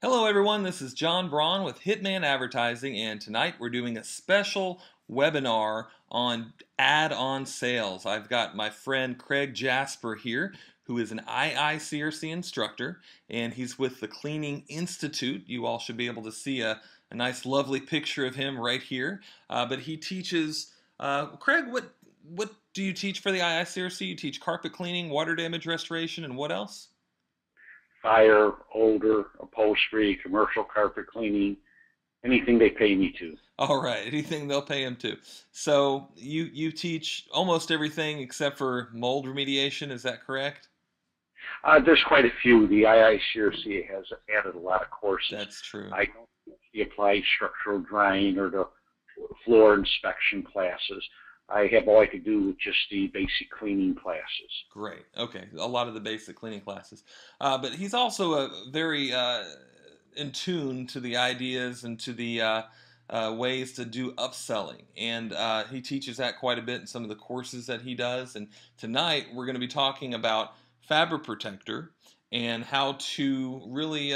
Hello everyone, this is John Braun with Hitman Advertising, and tonight we're doing a special webinar on add-on sales. I've got my friend Craig Jasper here, who is an IICRC instructor, and he's with the Cleaning Institute. You all should be able to see a nice lovely picture of him right here. But he teaches, Craig, what do you teach for the IICRC? You teach carpet cleaning, water damage restoration, and what else? Fire, odor, upholstery, commercial carpet cleaning, anything they pay me to. All right, anything they'll pay him to. So you teach almost everything except for mold remediation, is that correct? There's quite a few. The IICRC has added a lot of courses. That's true. I don't teach the applied structural drying or the floor inspection classes. I have all I could do with just the basic cleaning classes. Great. Okay, a lot of the basic cleaning classes. But he's also very in tune to the ideas and to the ways to do upselling. And he teaches that quite a bit in some of the courses that he does. And tonight we're going to be talking about fabric protector and how to really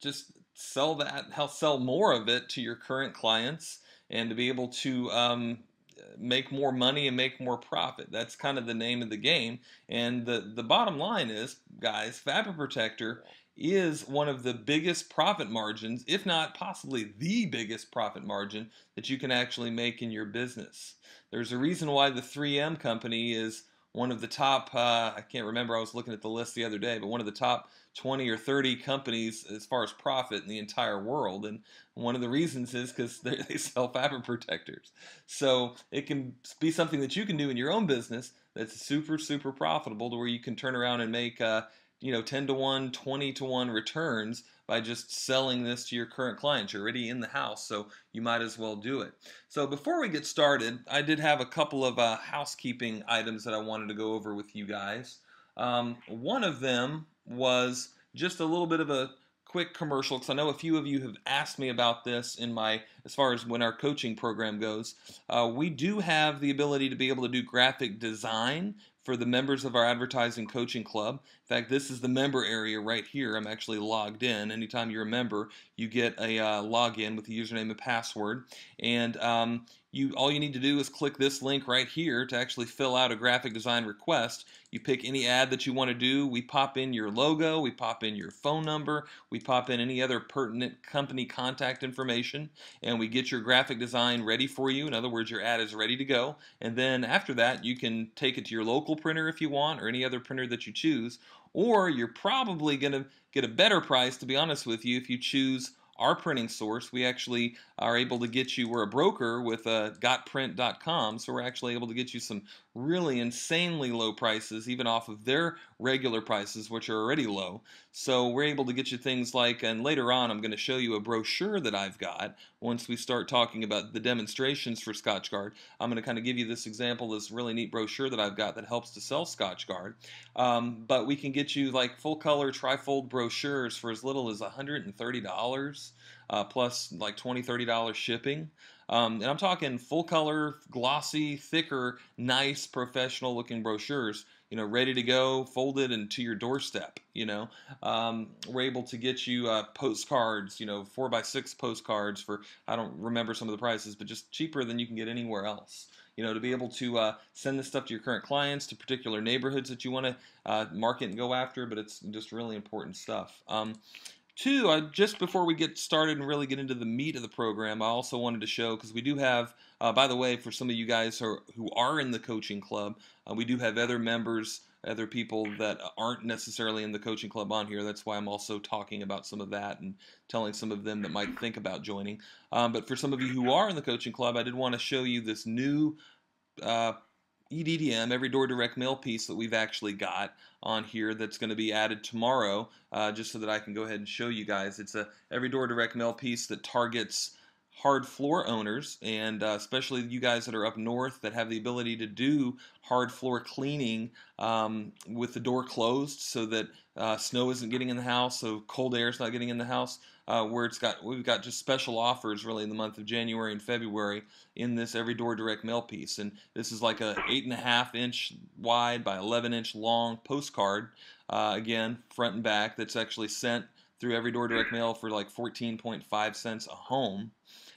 just sell that, how sell more of it to your current clients and to be able to make more money and make more profit. That's kind of the name of the game. And the bottom line is, guys, fabric protector is one of the biggest profit margins, if not possibly the biggest profit margin that you can actually make in your business. There's a reason why the 3M company is one of the top, I can't remember, I was looking at the list the other day, but one of the top 20 or 30 companies as far as profit in the entire world. And one of the reasons is because they sell fabric protectors. So it can be something that you can do in your own business that's super, super profitable to where you can turn around and make 10 to 1, 20 to 1 returns by just selling this to your current clients. You're already in the house, so you might as well do it. So before we get started, I did have a couple of housekeeping items that I wanted to go over with you guys. One of them was just a little bit of a quick commercial, because I know a few of you have asked me about this as far as when our coaching program goes. We do have the ability to be able to do graphic design for the members of our advertising coaching club. In fact, this is the member area right here. I'm actually logged in. Anytime you're a member, you get a login with the username and password. And all you need to do is click this link right here to actually fill out a graphic design request. You pick any ad that you want to do. We pop in your logo, we pop in your phone number, we pop in any other pertinent company contact information, and we get your graphic design ready for you. In other words, your ad is ready to go. And then after that, you can take it to your local printer if you want, or any other printer that you choose. Or you're probably going to get a better price, to be honest with you, if you choose our printing source. We actually are able to get you, we're a broker with gotprint.com, so we're actually able to get you some really insanely low prices, even off of their regular prices, which are already low. So we're able to get you things like, and later on I'm going to show you a brochure that I've got once we start talking about the demonstrations for Scotchgard. I'm going to kind of give you this example, this really neat brochure that I've got that helps to sell Scotchgard. But we can get you like full color trifold brochures for as little as $130. Plus like $20, $30 shipping. And I'm talking full color, glossy, thicker, nice, professional looking brochures, ready to go, folded and to your doorstep, We're able to get you postcards, 4x6 postcards for, I don't remember some of the prices, but just cheaper than you can get anywhere else. To be able to send this stuff to your current clients, to particular neighborhoods that you want to market and go after, but it's just really important stuff. Two, just before we get started and really get into the meat of the program, I also wanted to show, because we do have, by the way, for some of you guys who are in the coaching club, we do have other members, other people that aren't necessarily in the coaching club on here. That's why I'm also talking about some of that and telling some of them that might think about joining. But for some of you who are in the coaching club, I did want to show you this new EDDM, Every Door Direct Mail piece that we've actually got on here that's going to be added tomorrow, just so that I can go ahead and show you guys. It's a Every Door Direct Mail piece that targets hard floor owners, and especially you guys that are up north that have the ability to do hard floor cleaning with the door closed, so that snow isn't getting in the house, so cold air is not getting in the house. We've got just special offers really in the month of January and February in this Every Door Direct Mail piece. And this is like a 8.5-inch wide by 11-inch long postcard, again, front and back, that's actually sent through every door direct mail for like 14.5 cents a home.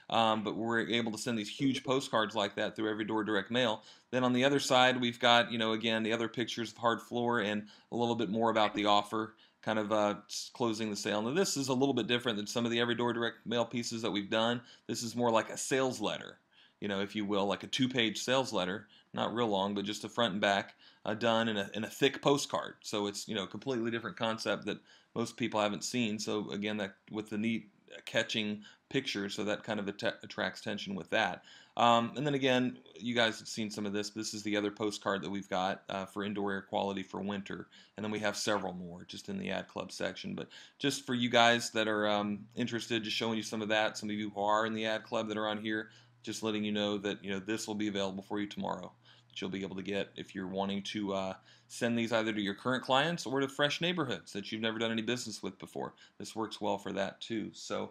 But we're able to send these huge postcards like that through every door direct mail. Then on the other side, we've got, again, the other pictures of hard floor and a little bit more about the offer, kind of closing the sale. Now this is a little bit different than some of the every door direct mail pieces that we've done. This is more like a sales letter, if you will, like a 2-page sales letter, not real long, but just a front and back, done in a thick postcard. So it's, completely different concept that most people haven't seen. So again, that with the neat catching picture, so that kind of attracts attention with that. And then again, you guys have seen some of this. This is the other postcard that we've got for indoor air quality for winter. And then we have several more just in the ad club section. But just for you guys that are interested, just showing you some of that. Some of you who are in the ad club that are on here, just letting you know that this will be available for you tomorrow. That you'll be able to get if you're wanting to send these either to your current clients or to fresh neighborhoods that you've never done any business with before. This works well for that too. So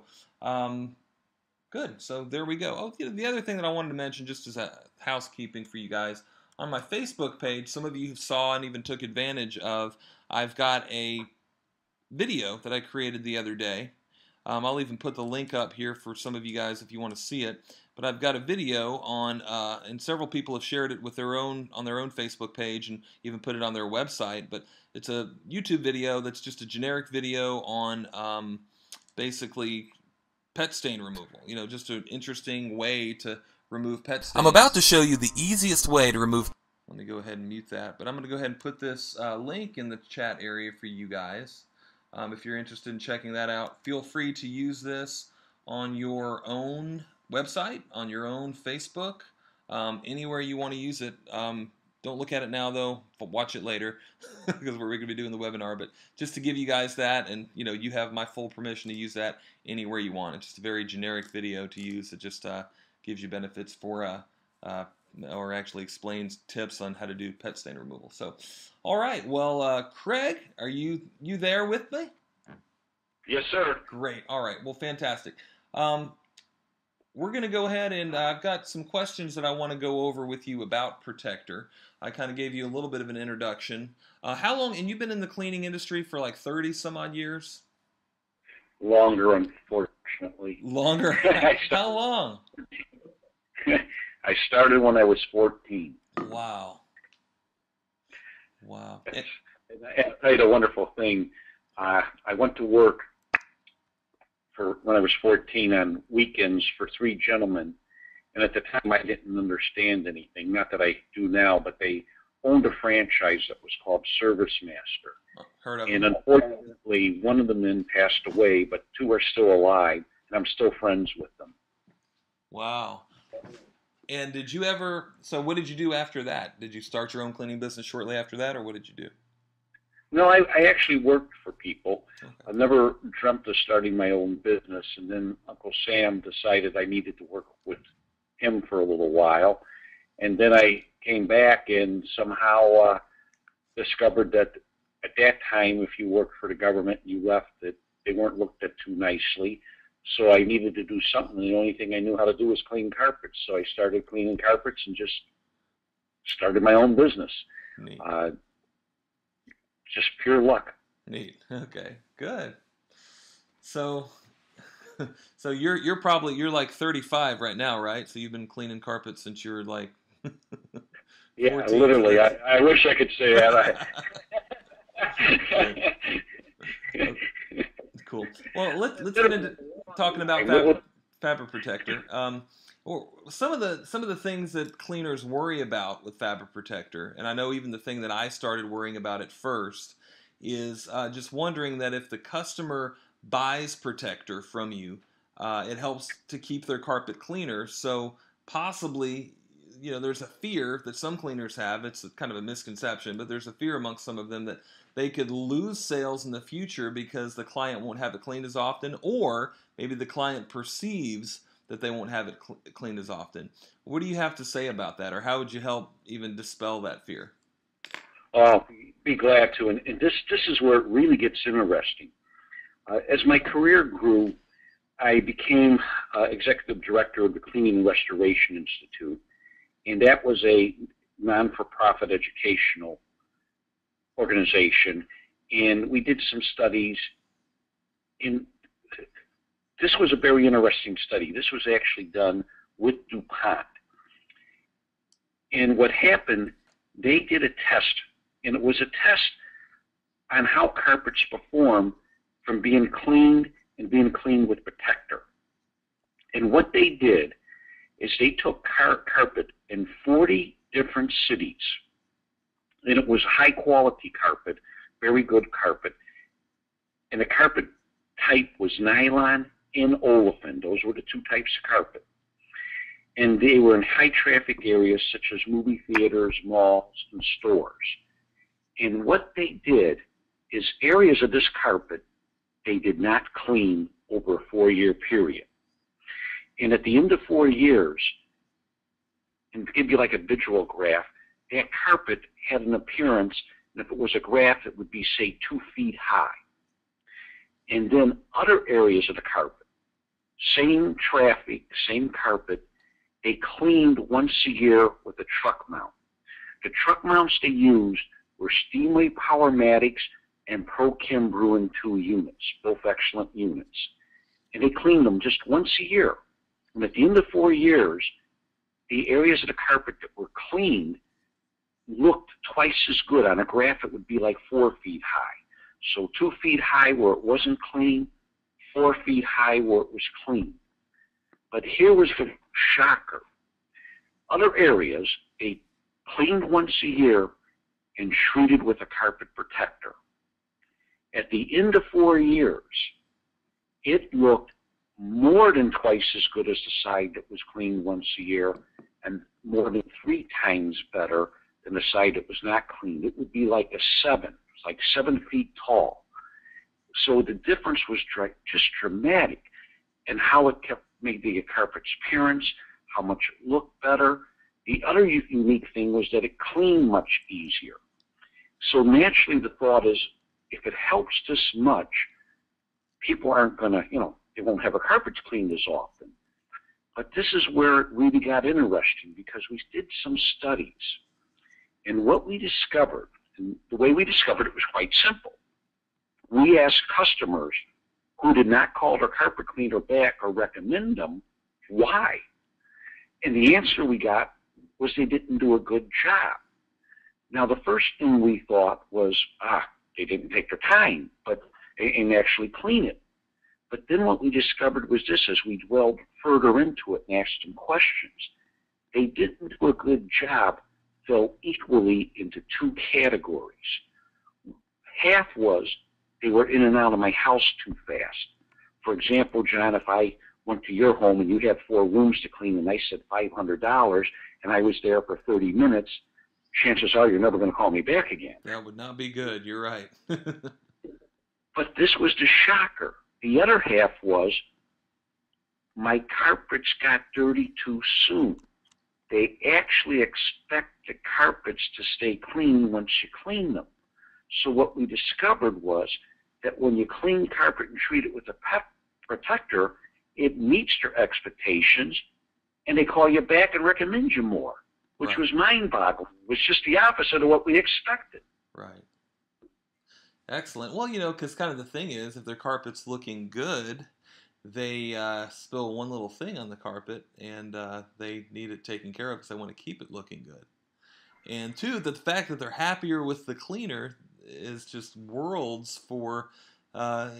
good. So there we go. Oh, the other thing that I wanted to mention, just as a housekeeping for you guys, on my Facebook page, some of you saw and even took advantage of, I've got a video that I created the other day. I'll even put the link up here for some of you guys if you want to see it. But I've got a video on, and several people have shared it with on their own Facebook page and even put it on their website. But it's a YouTube video that's just a generic video on basically pet stain removal. Just an interesting way to remove pet stains. I'm about to show you the easiest way to remove. Let me go ahead and mute that. But I'm going to go ahead and put this link in the chat area for you guys. If you're interested in checking that out, feel free to use this on your own website, on your own Facebook, anywhere you want to use it. Don't look at it now, though. Watch it later because we're going to be doing the webinar. But just to give you guys that, and you have my full permission to use that anywhere you want. It's just a very generic video to use. It just gives you benefits for, or actually explains tips on how to do pet stain removal. So, all right. Well, Craig, are you there with me? Yes, sir. Great. All right. Well, fantastic. We're going to go ahead and I've got some questions that I want to go over with you about Protector. I kind of gave you a little bit of an introduction. How long, and you've been in the cleaning industry for like 30 some odd years? Longer, unfortunately. Longer? How long? I started when I was 14. Wow. Wow. And I'll tell you the wonderful thing. I went to work when I was 14 on weekends for 3 gentlemen, and at the time I didn't understand anything. Not that I do now, but they owned a franchise that was called Service Master. Heard of and them. Unfortunately, one of the men passed away, but 2 are still alive, and I'm still friends with them. Wow. And did you ever, so what did you do after that? Did you start your own cleaning business shortly after that, or what did you do? No, I actually worked for people. Okay. I never dreamt of starting my own business, and then Uncle Sam decided I needed to work with him for a little while. And then I came back and somehow discovered that at that time, if you worked for the government and you left, that they weren't looked at too nicely. So I needed to do something. The only thing I knew how to do was clean carpets. So I started cleaning carpets and just started my own business. Neat. Just pure luck. Neat. Okay. Good. So, so you're like 35 right now, right? So you've been cleaning carpets since you were like. Yeah, 14, literally. I wish I could say that. Cool. Well, let's get into talking about fabric protector. Or some of the things that cleaners worry about with fabric protector, and I know even the thing that I started worrying about at first is just wondering that if the customer buys protector from you, it helps to keep their carpet cleaner. So possibly, there's a fear that some cleaners have. It's kind of a misconception, but there's a fear amongst some of them that they could lose sales in the future because the client won't have it cleaned as often, or maybe the client perceives that they won't have it cleaned as often. What do you have to say about that, or how would you help even dispel that fear? Be glad to. And this is where it really gets interesting. As my career grew, I became executive director of the Cleaning and Restoration Institute, and that was a non-for-profit educational organization. And we did some studies in this was a very interesting study. This was actually done with DuPont. And what happened, they did a test, and it was a test on how carpets perform from being cleaned and being cleaned with Protector. And what they did is they took carpet in 40 different cities, and it was high-quality carpet, very good carpet, and the carpet type was nylon and olefin. Those were the two types of carpet. And they were in high-traffic areas such as movie theaters, malls, and stores. And what they did is areas of this carpet they did not clean over a 4-year period. And at the end of 4 years, and to give you like a visual graph, that carpet had an appearance, and if it was a graph, it would be, say, 2 feet high. And then other areas of the carpet, same traffic, same carpet, they cleaned once a year with a truck mount. The truck mounts they used were Steamway Powermatics and ProChem Bruin 2 units, both excellent units. And they cleaned them just once a year. And at the end of 4 years, the areas of the carpet that were cleaned looked twice as good. On a graph, it would be like 4 feet high. So 2 feet high where it wasn't clean, 4 feet high where it was clean. But here was the shocker. Other areas, they cleaned once a year and treated with a carpet protector. At the end of 4 years, it looked more than twice as good as the side that was cleaned once a year, and more than 3 times better than the side that was not cleaned. It would be like a 7. It's like 7 feet tall. So the difference was just dramatic in how it kept maybe a carpet's appearance, how much it looked better. The other unique thing was that it cleaned much easier. So naturally the thought is, if it helps this much, people aren't going to, they won't have a carpet cleaned as often. But this is where it really got interesting, because we did some studies. And what we discovered, and the way we discovered it was quite simple. We asked customers who did not call their carpet cleaner back or recommend them, why? And the answer we got was they didn't do a good job. Now, the first thing we thought was, they didn't take their time and actually clean it. But then what we discovered was this, as we dwelled further into it and asked them questions. They didn't do a good job, fell equally into 2 categories. Half was they were in and out of my house too fast. For example, John, if I went to your home and you had 4 rooms to clean and I said $500 and I was there for 30 minutes, chances are you're never going to call me back again. That would not be good. You're right. But this was the shocker. The other half was my carpets got dirty too soon. They actually expect the carpets to stay clean once you clean them. So what we discovered was that when you clean carpet and treat it with a protector, it meets their expectations, and they call you back and recommend you more, which was mind-boggling. It was just the opposite of what we expected. Right. Excellent. Well, because kind of the thing is, if their carpet's looking good, they spill one little thing on the carpet, and they need it taken care of because they want to keep it looking good. And 2, the fact that they're happier with the cleaner is just worlds for the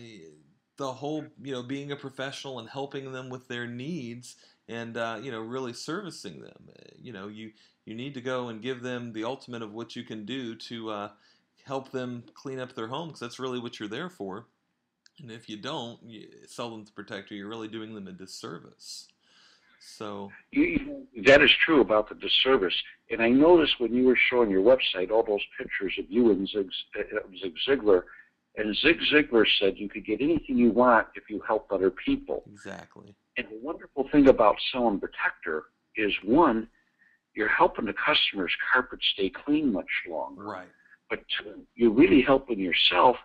whole, being a professional and helping them with their needs and, really servicing them. You need to go and give them the ultimate of what you can do to help them clean up their home, because that's really what you're there for. And if you don't, you sell them to Protector, you're really doing them a disservice. So that is true about the disservice. And I noticed when you were showing your website all those pictures of you and Zig Ziglar, and Zig Ziglar said you could get anything you want if you help other people. Exactly. And the wonderful thing about selling Protector is, 1, you're helping the customer's carpet stay clean much longer. Right. But 2, you're really helping yourself,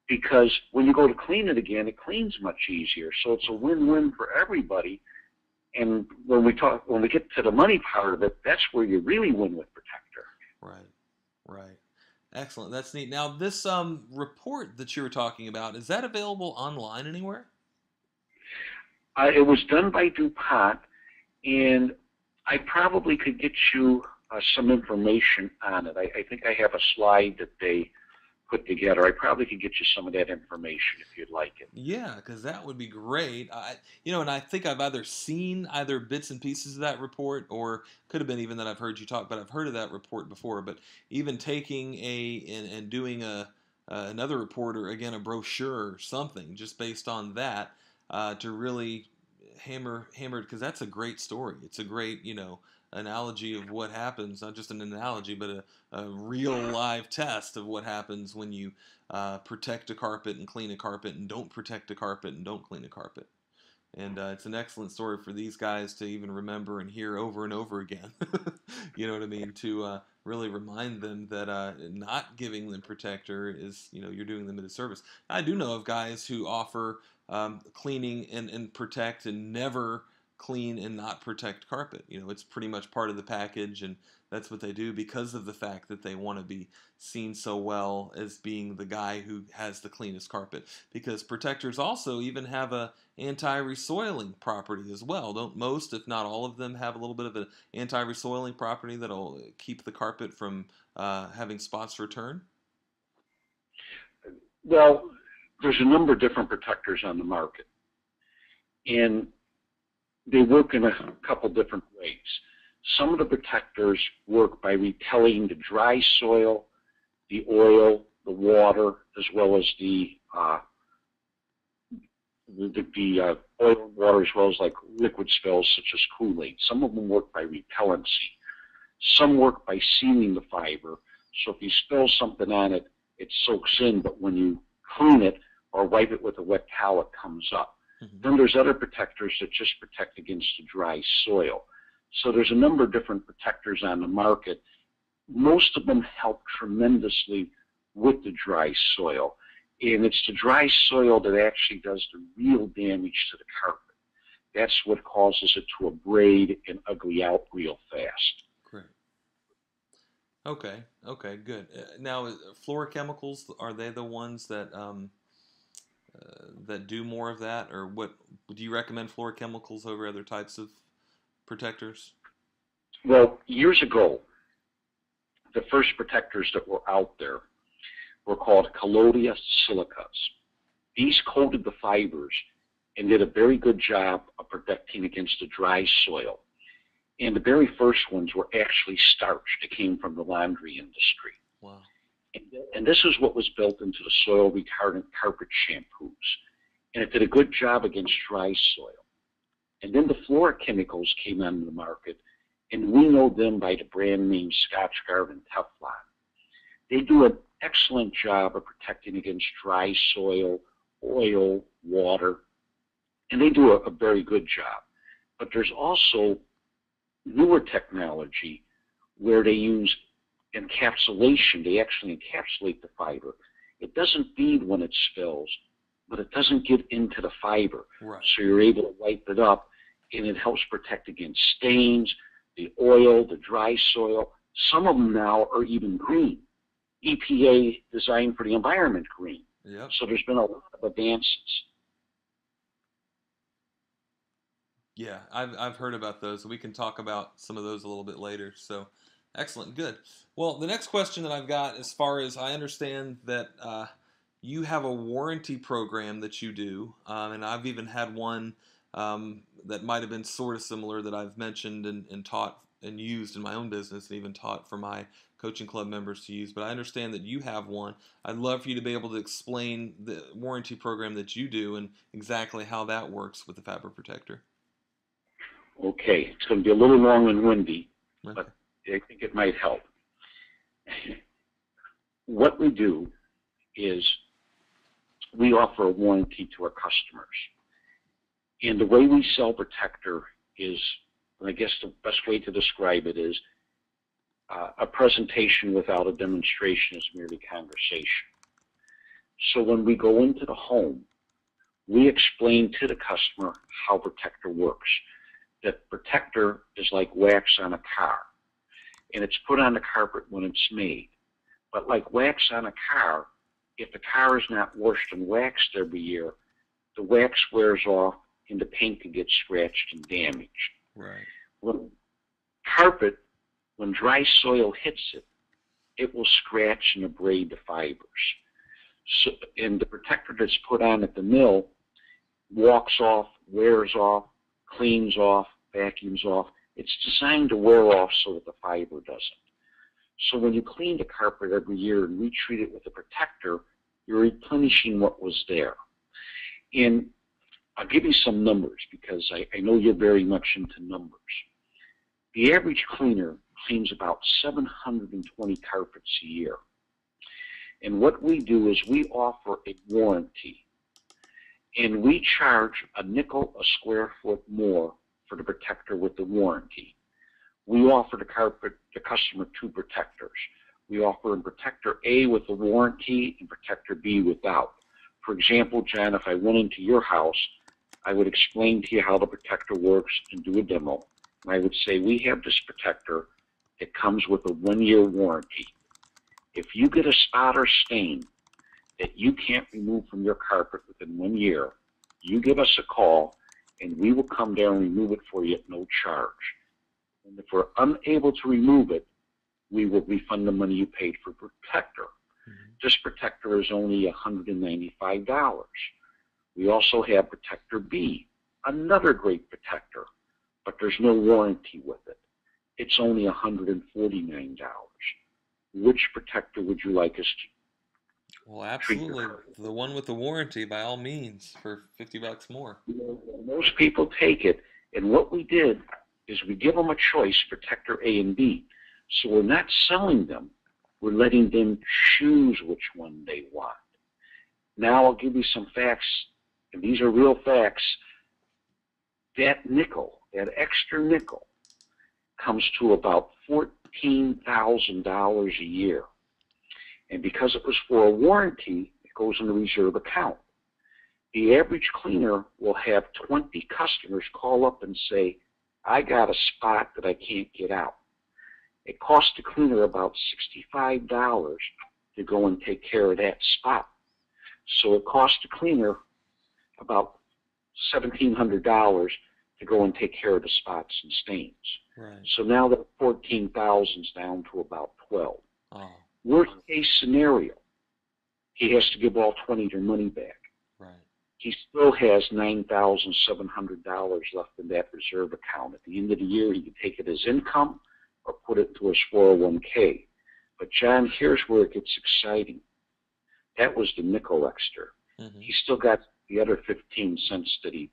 because when you go to clean it again, it cleans much easier. So it's a win-win for everybody. And when we get to the money part of it, that's where you really win with Protector. Right. Excellent. That's neat. Now, this report that you were talking about, is that available online anywhere? It was done by DuPont, and I probably could get you some information on it. I think I have a slide that they put together. I probably could get you some of that information if you'd like it. Yeah, because that would be great. And I think I've either seen either bits and pieces of that report, or could have been even that I've heard you talk, but I've heard of that report before. But even taking and doing another report, or again a brochure or something, just based on that, to really hammer, because that's a great story. It's a great analogy of what happens, not just an analogy, but a real live test of what happens when you protect a carpet and clean a carpet, and don't protect a carpet and don't clean a carpet. And it's an excellent story for these guys to even remember and hear over and over again. You know what I mean? To really remind them that not giving them protector is, you're doing them a disservice. I do know of guys who offer cleaning and protect, and never clean and not protect carpet. It's pretty much part of the package, and that's what they do because of the fact that they want to be seen so well as being the guy who has the cleanest carpet. Because protectors also even have a anti-resoiling property as well. Don't most, if not all of them, have a little bit of an anti-resoiling property that'll keep the carpet from having spots return? Well, there's a number of different protectors on the market, and they work in a couple different ways. Some of the protectors work by repelling the dry soil, the oil, the water, as well as the oil and water, as well as like liquid spills such as Kool-Aid. Some of them work by repellency. Some work by sealing the fiber. So if you spill something on it, it soaks in, but when you clean it or wipe it with a wet towel, it comes up. Mm-hmm. Then there's other protectors that just protect against the dry soil. So there's a number of different protectors on the market. Most of them help tremendously with the dry soil. And it's the dry soil that actually does the real damage to the carpet. That's what causes it to abrade and ugly out real fast. Great. Okay, good. Now, floor chemicals, are they the ones that do more of that, or what? Do you recommend floor chemicals over other types of protectors? Well, years ago, the first protectors that were out there were called colloidal silicas. These coated the fibers and did a very good job of protecting against the dry soil. And the very first ones were actually starch that came from the laundry industry. Wow. And this is what was built into the soil retardant carpet shampoos. And it did a good job against dry soil. And then the floor chemicals came onto the market, and we know them by the brand name Scotchgard and Teflon. They do an excellent job of protecting against dry soil, oil, water, and they do a very good job. But there's also newer technology where they use encapsulation. They actually encapsulate the fiber. It doesn't bead when it spills, but it doesn't get into the fiber. Right. So you're able to wipe it up, and it helps protect against stains, the oil, the dry soil. Some of them now are even green. EPA designed for the environment green. Yep. So there's been a lot of advances. Yeah, I've heard about those. We can talk about some of those a little bit later. So, excellent, good. Well, the next question that I've got, as far as I understand that you have a warranty program that you do, and I've even had one that might have been sort of similar that I've mentioned and taught and used in my own business, and even taught for my coaching club members to use. But I understand that you have one. I'd love for you to be able to explain the warranty program that you do and exactly how that works with the fabric protector. Okay, it's going to be a little long and windy, Okay. but I think it might help. What we do is we offer a warranty to our customers. And the way we sell Protector is, and I guess the best way to describe it is, a presentation without a demonstration is merely conversation. So when we go into the home, we explain to the customer how Protector works. That Protector is like wax on a car, and it's put on the carpet when it's made. But like wax on a car, if the car is not washed and waxed every year, the wax wears off and the paint can get scratched and damaged. Right. When carpet, when dry soil hits it, it will scratch and abrade the fibers. So, and the protector that's put on at the mill walks off, wears off, cleans off, vacuums off. It's designed to wear off so that the fiber doesn't. So when you clean the carpet every year and retreat it with a protector, you're replenishing what was there. And I'll give you some numbers because I know you're very much into numbers. The average cleaner cleans about 720 carpets a year. And what we do is we offer a warranty. And we charge a nickel a square foot more for the protector with the warranty. We offer the customer two protectors. We offer a protector A with the warranty and protector B without. For example, John, if I went into your house, I would explain to you how the protector works and do a demo. And I would say, we have this protector that comes with a 1-year warranty. If you get a spot or stain that you can't remove from your carpet within 1 year, you give us a call and we will come down and remove it for you at no charge. And if we're unable to remove it, we will refund the money you paid for protector. Mm-hmm. This protector is only $195. We also have protector B, another great protector, but there's no warranty with it. It's only $149. Which protector would you like us to? Well, absolutely. The one with the warranty, by all means, for $50 more. Most people take it, and what we did is we give them a choice, protector A and B. So we're not selling them. We're letting them choose which one they want. Now I'll give you some facts, and these are real facts. That nickel, that extra nickel, comes to about $14,000 a year. And because it was for a warranty, it goes in the reserve account. The average cleaner will have 20 customers call up and say, I got a spot that I can't get out. It costs the cleaner about $65 to go and take care of that spot. So it costs the cleaner about $1,700 to go and take care of the spots and stains. Right. So now that 14,000 is down to about 12. Oh. Worst case scenario, he has to give all 20 their money back. Right. He still has $9,700 left in that reserve account. At the end of the year, he can take it as income or put it into his 401k. But John, here's where it gets exciting. That was the nickel extra. Mm-hmm. He still got the other 15 cents that he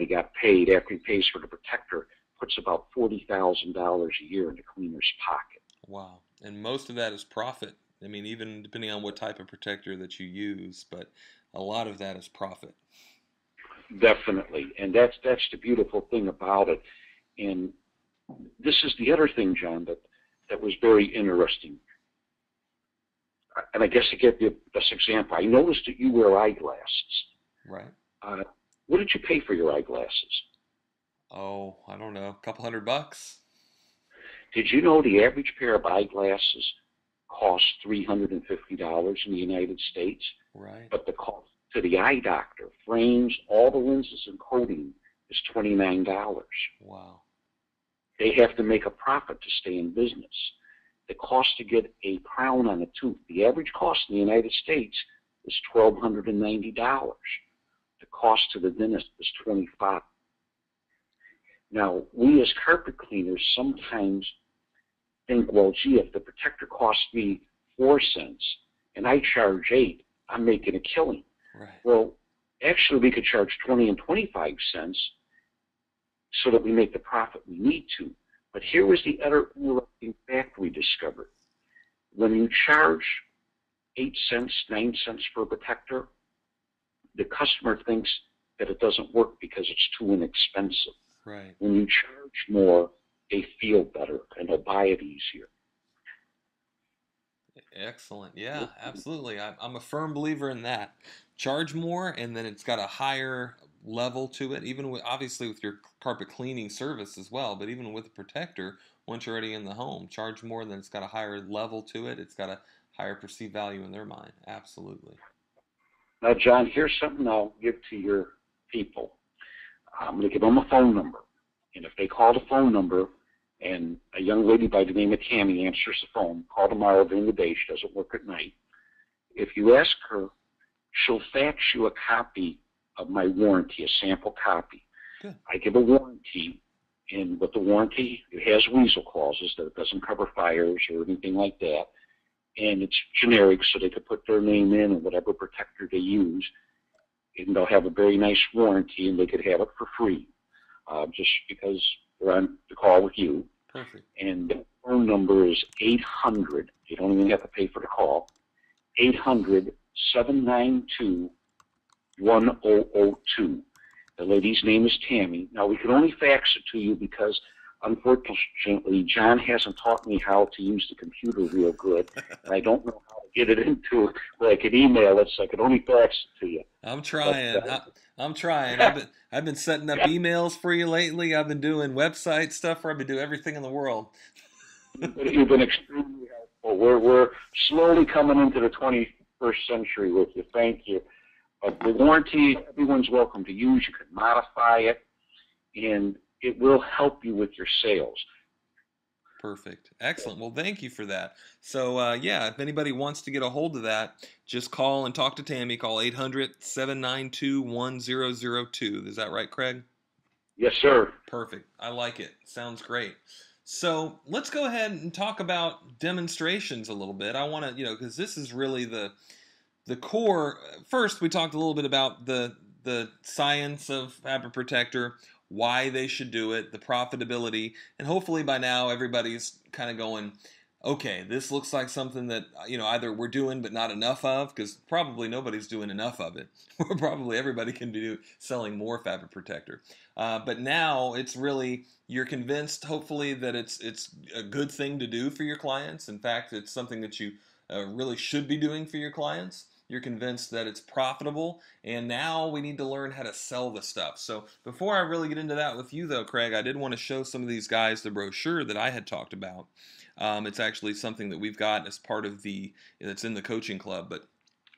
got paid after he pays for the protector, puts about $40,000 a year in the cleaner's pocket. Wow. And most of that is profit. I mean, even depending on what type of protector that you use, but a lot of that is profit. Definitely. And that's the beautiful thing about it. And this is the other thing, John, that was very interesting. And I guess to give you this example, I noticed that you wear eyeglasses. Right. What did you pay for your eyeglasses? Oh, I don't know, a couple $100. Did you know the average pair of eyeglasses costs $350 in the United States? Right. But the cost to the eye doctor, frames, all the lenses and coating is $29. Wow. They have to make a profit to stay in business. The cost to get a crown on a tooth, the average cost in the United States is $1,290. The cost to the dentist is $25. Now, we as carpet cleaners sometimes think, well, gee, if the protector costs me 4 cents and I charge 8, I'm making a killing. Right. Well, actually, we could charge 20 and 25 cents so that we make the profit we need to. But here was the other interesting fact we discovered. When you charge 8 cents, 9 cents for a protector, the customer thinks that it doesn't work because it's too inexpensive. Right. When you charge more, they feel better and they'll buy it easier. Excellent. Yeah, absolutely. I'm a firm believer in that. Charge more, and then it's got a higher level to it, even with, obviously with your carpet cleaning service as well, but even with the protector, once you're already in the home, charge more, than it's got a higher level to it. It's got a higher perceived value in their mind. Absolutely. Now, John, here's something I'll give to your people. I'm going to give them a phone number. And if they call the phone number and a young lady by the name of Tammy answers the phone, call tomorrow during the day. She doesn't work at night. If you ask her, she'll fax you a copy of my warranty, a sample copy. Good. I give a warranty, and with the warranty, it has weasel clauses that it doesn't cover fires or anything like that. And it's generic, so they could put their name in and whatever protector they use, and they'll have a very nice warranty, and they could have it for free, just because they're on the call with you. Perfect. And the phone number is 800. You don't even have to pay for the call. 800-792-1002. The lady's name is Tammy. Now, we can only fax it to you because, unfortunately, John hasn't taught me how to use the computer real good, and I don't know how to get it into where I could email it, so I could only fax it to you. I'm trying. But, I'm trying. I've been setting up emails for you lately. I've been doing website stuff where I've been doing everything in the world. You've been extremely helpful. We're slowly coming into the 21st century with you. Thank you. But the warranty, everyone's welcome to use. You can modify it, and it will help you with your sales. Perfect. Excellent. Well, thank you for that. So, yeah, if anybody wants to get a hold of that, just call and talk to Tammy. Call 800-792-1002. Is that right, Craig? Yes, sir. Perfect. I like it. Sounds great. So let's go ahead and talk about demonstrations a little bit. I want to, because this is really the core. First, we talked a little bit about the science of fabric protector, why they should do it, the profitability, and hopefully by now everybody's kind of going, okay, this looks like something that either we're doing but not enough of, because probably nobody's doing enough of it. Probably everybody can be selling more fabric protector, but now it's really, you're convinced hopefully that it's a good thing to do for your clients. In fact, it's something that you really should be doing for your clients. You're convinced that it's profitable, and now we need to learn how to sell the stuff. So before I really get into that with you, though, Craig, I did want to show some of these guys the brochure that I had talked about. It's actually something that we've got as part of it's in the coaching club, but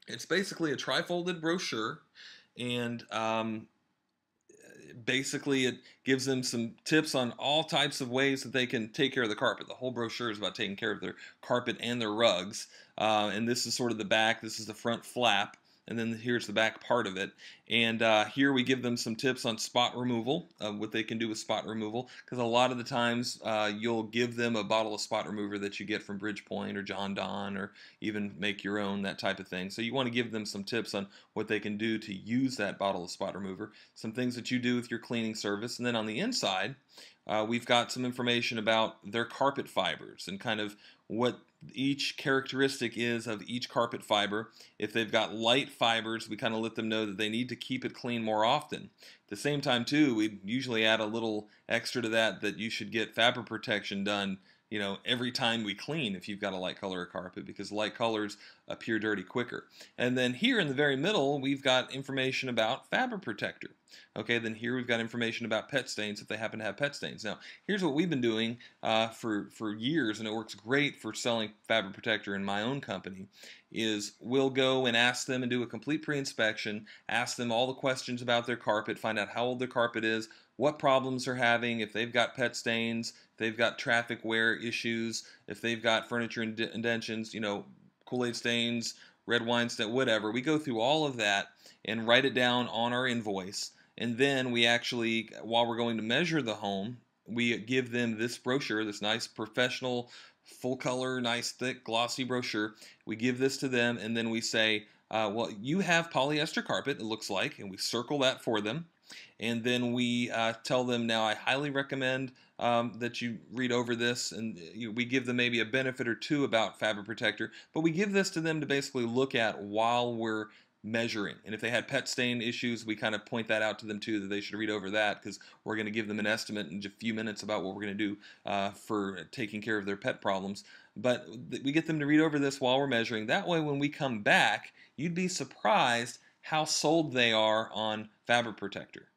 it's basically a tri-folded brochure, and basically it gives them some tips on all types of ways that they can take care of the carpet. The whole brochure is about taking care of their carpet and their rugs. And this is sort of the back. This is the front flap. And then here's the back part of it. And here we give them some tips on spot removal, what they can do with spot removal. Because a lot of the times you'll give them a bottle of spot remover that you get from Bridgepoint or John Donne, or even make your own, that type of thing. So you want to give them some tips on what they can do to use that bottle of spot remover, some things that you do with your cleaning service. And then on the inside, we've got some information about their carpet fibers and kind of what each characteristic is of each carpet fiber. If they've got light fibers, we kind of let them know that they need to keep it clean more often. At the same time, too, we usually add a little extra to that you should get fabric protection done every time we clean if you've got a light color carpet, because light colors appear dirty quicker. And then here in the very middle, we've got information about fabric protector. Okay, then here we've got information about pet stains if they happen to have pet stains. Now, here's what we've been doing for years, and it works great for selling fabric protector in my own company, is we'll go and ask them and do a complete pre-inspection, ask them all the questions about their carpet, find out how old their carpet is, what problems they're having, if they've got pet stains, if they've got traffic wear issues, if they've got furniture indentions, Kool-Aid stains, red wine stain, whatever. We go through all of that and write it down on our invoice. And then we actually, while we're going to measure the home, we give them this brochure, this nice professional, full color, nice thick glossy brochure. We give this to them, and then we say, well, you have polyester carpet, it looks like, and we circle that for them. And then we tell them, now I highly recommend that you read over this, and we give them maybe a benefit or two about fabric protector, but we give this to them to basically look at while we're measuring. And if they had pet stain issues, we kind of point that out to them too, that they should read over that, because we're going to give them an estimate in just a few minutes about what we're going to do for taking care of their pet problems. But we get them to read over this while we're measuring. That way when we come back, you'd be surprised how sold they are on fabric protector.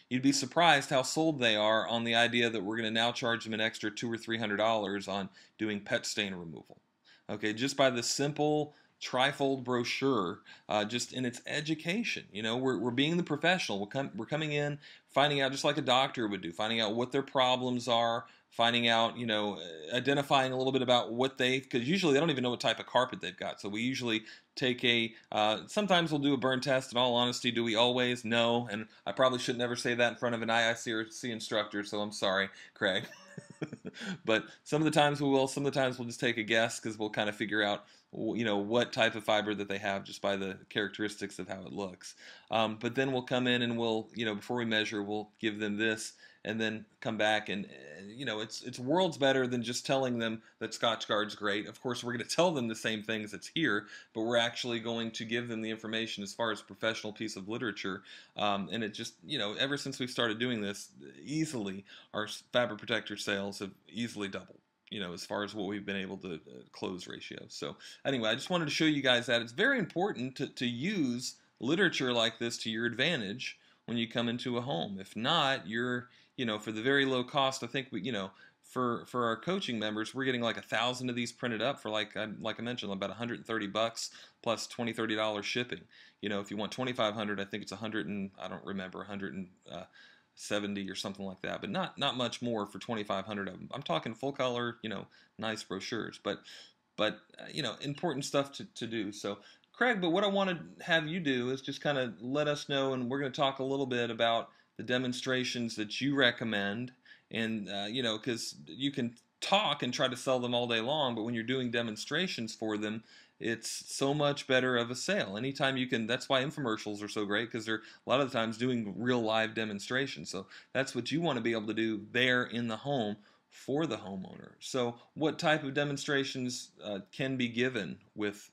You'd be surprised how sold they are on the idea that we're going to now charge them an extra $200 or $300 on doing pet stain removal. Okay, just by the simple trifold brochure, just in its education. You know, we're being the professional. We're coming in, finding out just like a doctor would do, finding out what their problems are, finding out, you know, identifying a little bit about what because usually they don't even know what type of carpet they've got. So we usually take sometimes we'll do a burn test. In all honesty, do we always? No. And I probably should never say that in front of an IIC or C instructor, so I'm sorry, Craig. But some of the times we will, some of the times we'll just take a guess because we'll kind of figure out, you know, what type of fiber that they have just by the characteristics of how it looks. But then we'll come in and we'll, you know, before we measure, we'll give them this and then come back and you know, it's worlds better than just telling them that Scotchgard's great. Of course, we're going to tell them the same things that's here, but we're actually going to give them the information as far as a professional piece of literature. And it just, you know, ever since we've started doing this, easily our fabric protector sales have easily doubled, you know, as far as what we've been able to close ratio. So anyway, I just wanted to show you guys that it's very important to use literature like this to your advantage when you come into a home. If not, you're, you know, for the very low cost, I think we, you know, for our coaching members, we're getting like 1,000 of these printed up for like I mentioned, about $130 plus $20-$30 shipping. You know, if you want 2,500, I think it's 100 and I don't remember 170 or something like that, but not much more for 2,500 of them. I'm talking full color, you know, nice brochures, but you know, important stuff to do. So Craig, but what I want to have you do is just kind of let us know, and we're going to talk a little bit about the demonstrations that you recommend. And, you know, because you can talk and try to sell them all day long, but when you're doing demonstrations for them, it's so much better of a sale. Anytime you can, that's why infomercials are so great, because they're a lot of the times doing real live demonstrations. So that's what you want to be able to do there in the home for the homeowner. So what type of demonstrations can be given with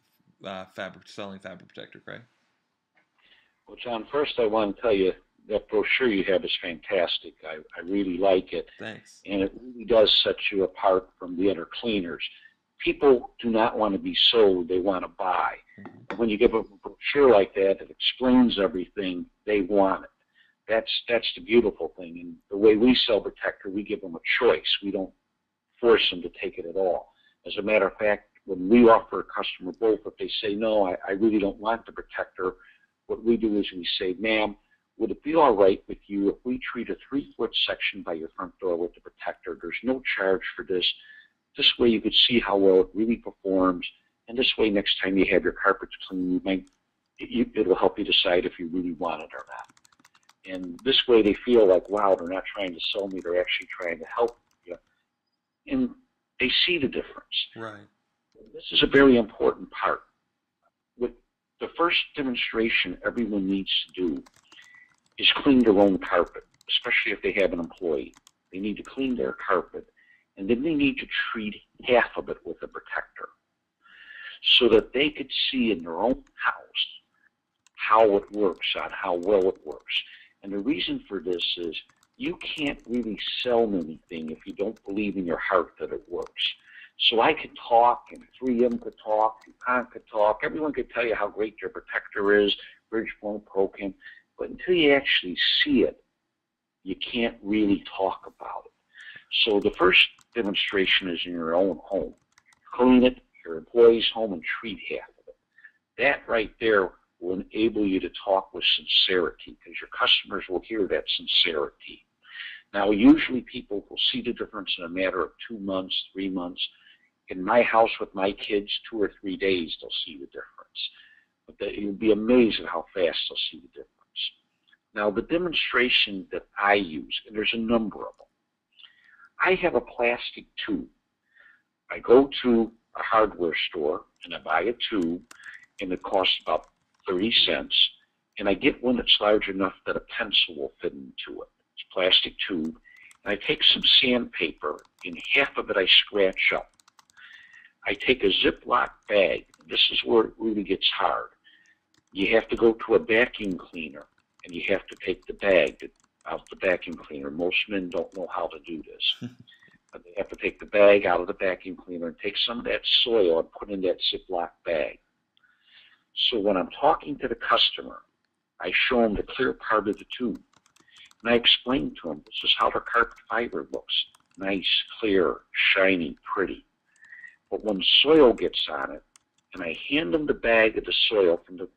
selling fabric protector, Craig? Well, John, first I want to tell you that brochure you have is fantastic. I really like it. Thanks. And it really does set you apart from the other cleaners. People do not want to be sold, they want to buy. Mm-hmm. And when you give a brochure like that, it explains everything, they want it. That's the beautiful thing. And the way we sell Protector, we give them a choice. We don't force them to take it at all. As a matter of fact, when we offer a customer both, if they say, no, I really don't want the Protector, what we do is we say, ma'am, would it be all right with you if we treat a 3-foot section by your front door with the Protector? There's no charge for this. This way you could see how well it really performs. And this way, next time you have your carpets cleaned, it'll help you decide if you really want it or not. And this way they feel like, wow, they're not trying to sell me. They're actually trying to help you. And they see the difference. Right. This is a very important part. With the first demonstration everyone needs to do is clean their own carpet, especially if they have an employee. They need to clean their carpet, and then they need to treat half of it with a Protector so that they could see in their own house how it works, on how well it works. And the reason for this is you can't really sell anything if you don't believe in your heart that it works. So I could talk, and 3M could talk, DuPont could talk, everyone could tell you how great your Protector is, Bridgeport, Procan, but until you actually see it, you can't really talk about it. So the first demonstration is in your own home. Clean it, your employee's home, and treat half of it. That right there will enable you to talk with sincerity, because your customers will hear that sincerity. Now, usually people will see the difference in a matter of 2 months, 3 months. In my house with my kids, 2 or 3 days, they'll see the difference. But you'll be amazed at how fast they'll see the difference. Now, the demonstration that I use, and there's a number of them, I have a plastic tube. I go to a hardware store, and I buy a tube, and it costs about 30 cents, and I get one that's large enough that a pencil will fit into it. It's a plastic tube, and I take some sandpaper, and half of it I scratch up. I take a Ziploc bag. This is where it really gets hard. You have to go to a vacuum cleaner, and you have to take the bag out of the vacuum cleaner. Most men don't know how to do this. But they have to take the bag out of the vacuum cleaner and take some of that soil and put in that Ziploc bag. So when I'm talking to the customer, I show them the clear part of the tube. And I explain to them, this is how the carpet fiber looks. Nice, clear, shiny, pretty. But when soil gets on it, and I hand them the bag of the soil from the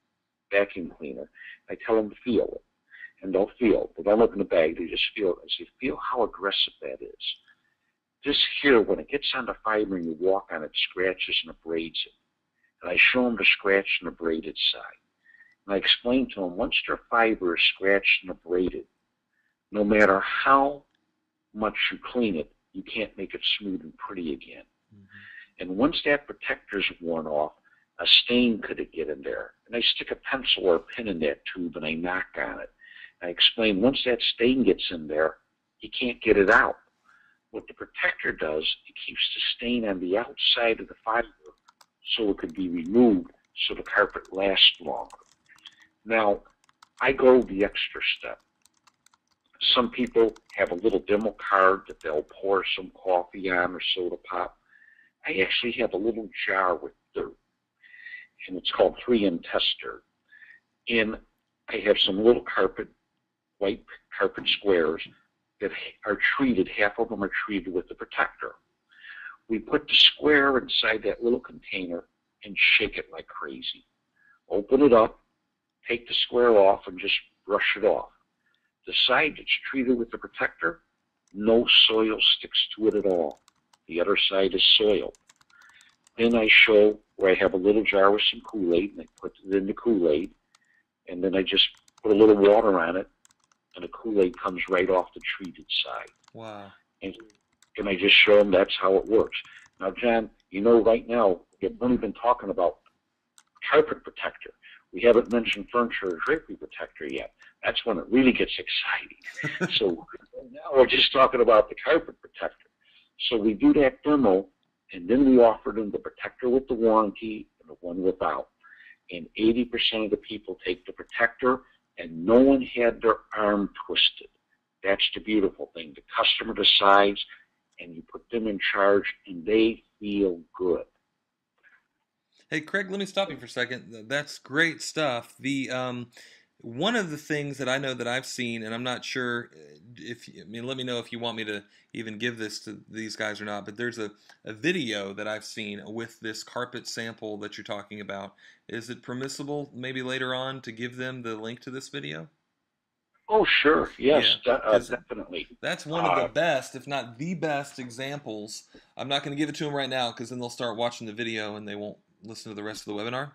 vacuum cleaner, I tell them to feel it. And they'll feel it. They don't look in the bag, they just feel it. I say, feel how aggressive that is. This here, when it gets on the fiber and you walk on it, scratches and abrades it. And I show them the scratch and abraded side. And I explain to them, once their fiber is scratched and abraded, no matter how much you clean it, you can't make it smooth and pretty again. And once that protector's worn off, a stain could get in there. And I stick a pencil or a pin in that tube and I knock on it. And I explain, once that stain gets in there, you can't get it out. What the protector does, it keeps the stain on the outside of the fiber so it could be removed so the carpet lasts longer. Now, I go the extra step. Some people have a little demo card that they'll pour some coffee on or soda pop. I actually have a little jar with dirt, and it's called 3M test dirt. And I have some little white carpet squares that are treated, half of them are treated with the protector. We put the square inside that little container and shake it like crazy. Open it up, take the square off, and just brush it off. The side that's treated with the protector, no soil sticks to it at all. The other side is soil. Then I show where I have a little jar with some Kool-Aid, and I put it in the Kool-Aid, and then I just put a little water on it, and the Kool-Aid comes right off the treated side. Wow. And I just show them that's how it works. Now, John, you know right now, we've only been talking about carpet protector. We haven't mentioned furniture or drapery protector yet. That's when it really gets exciting. So now we're just talking about the carpet protector. So we do that demo, and then we offer them the protector with the warranty and the one without. And 80% of the people take the protector, and no one had their arm twisted. That's the beautiful thing. The customer decides, and you put them in charge, and they feel good. Hey, Craig, let me stop you for a second. That's great stuff. The one of the things that I know that I've seen, and I'm not sure let me know if you want me to even give this to these guys or not, but there's a video that I've seen with this carpet sample that you're talking about. Is it permissible maybe later on to give them the link to this video? Oh, sure. Yes, Yeah, definitely. that's one of the best, if not the best examples. I'm not going to give it to them right now because then they'll start watching the video and they won't listen to the rest of the webinar.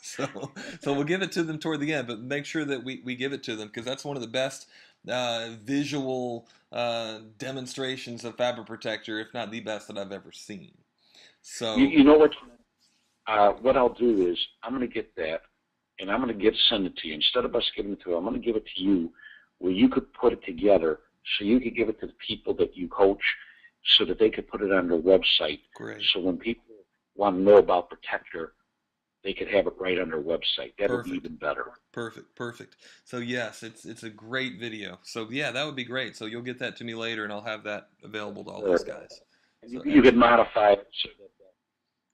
So we'll give it to them toward the end, but make sure that we give it to them because that's one of the best visual demonstrations of fabric protector, if not the best that I've ever seen. So you know what I'll do is I'm going to get that, and I'm going to send it to you. Instead of us giving it to them, I'm going to give it to you where you could put it together so you could give it to the people that you coach so that they could put it on their website. Great. So when people want to know about protector, they could have it right on their website. That would be even better. Perfect. So yes, it's a great video. So yeah, that would be great. So you'll get that to me later, and I'll have that available to all those guys. So you could modify it so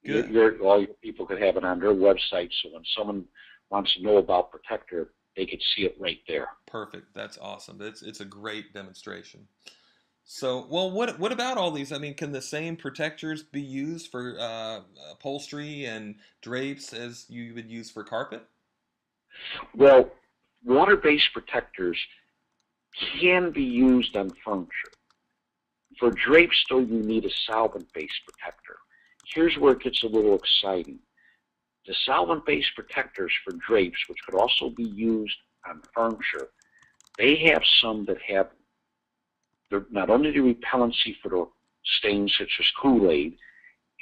that all your people could have it on their website. So when someone wants to know about protector, they could see it right there. Perfect. That's awesome. It's a great demonstration. So, well, what about all these? I mean, can the same protectors be used for upholstery and drapes as you would use for carpet? Well, water-based protectors can be used on furniture. For drapes, though, you need a solvent-based protector. Here's where it gets a little exciting. The solvent-based protectors for drapes, which could also be used on furniture, they have some that have not only the repellency for the stains such as Kool-Aid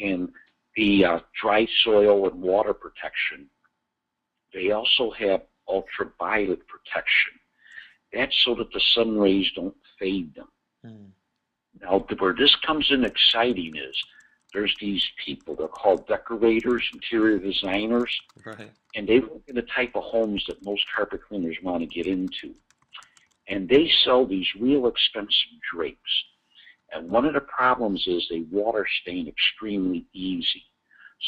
and the dry soil and water protection, they also have ultraviolet protection. That's so that the sun rays don't fade them. Now, where this comes in exciting is there's these people, they're called decorators, interior designers, right, and they look at the type of homes that most carpet cleaners want to get into. And they sell these real expensive drapes. And one of the problems is they water stain extremely easy.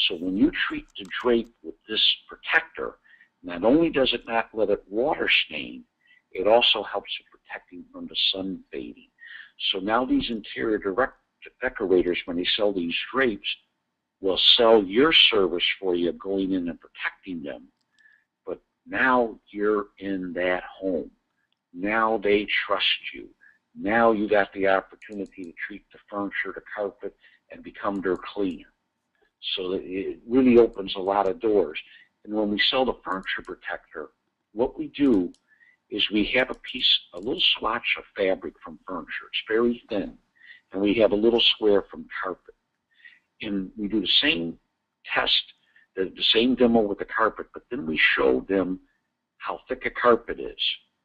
So when you treat the drape with this protector, Not only does it not let it water stain, it also helps in protecting from the sun fading. So now these interior decorators, when they sell these drapes, will sell your service for you going in and protecting them. But now you're in that home. Now they trust you. Now you got the opportunity to treat the furniture, the carpet, and become their cleaner. So that it really opens a lot of doors. And when we sell the furniture protector, what we do is we have a little swatch of fabric from furniture. It's very thin. And we have a little square from carpet. And we do the same test, the same demo with the carpet, but then we show them how thick a carpet is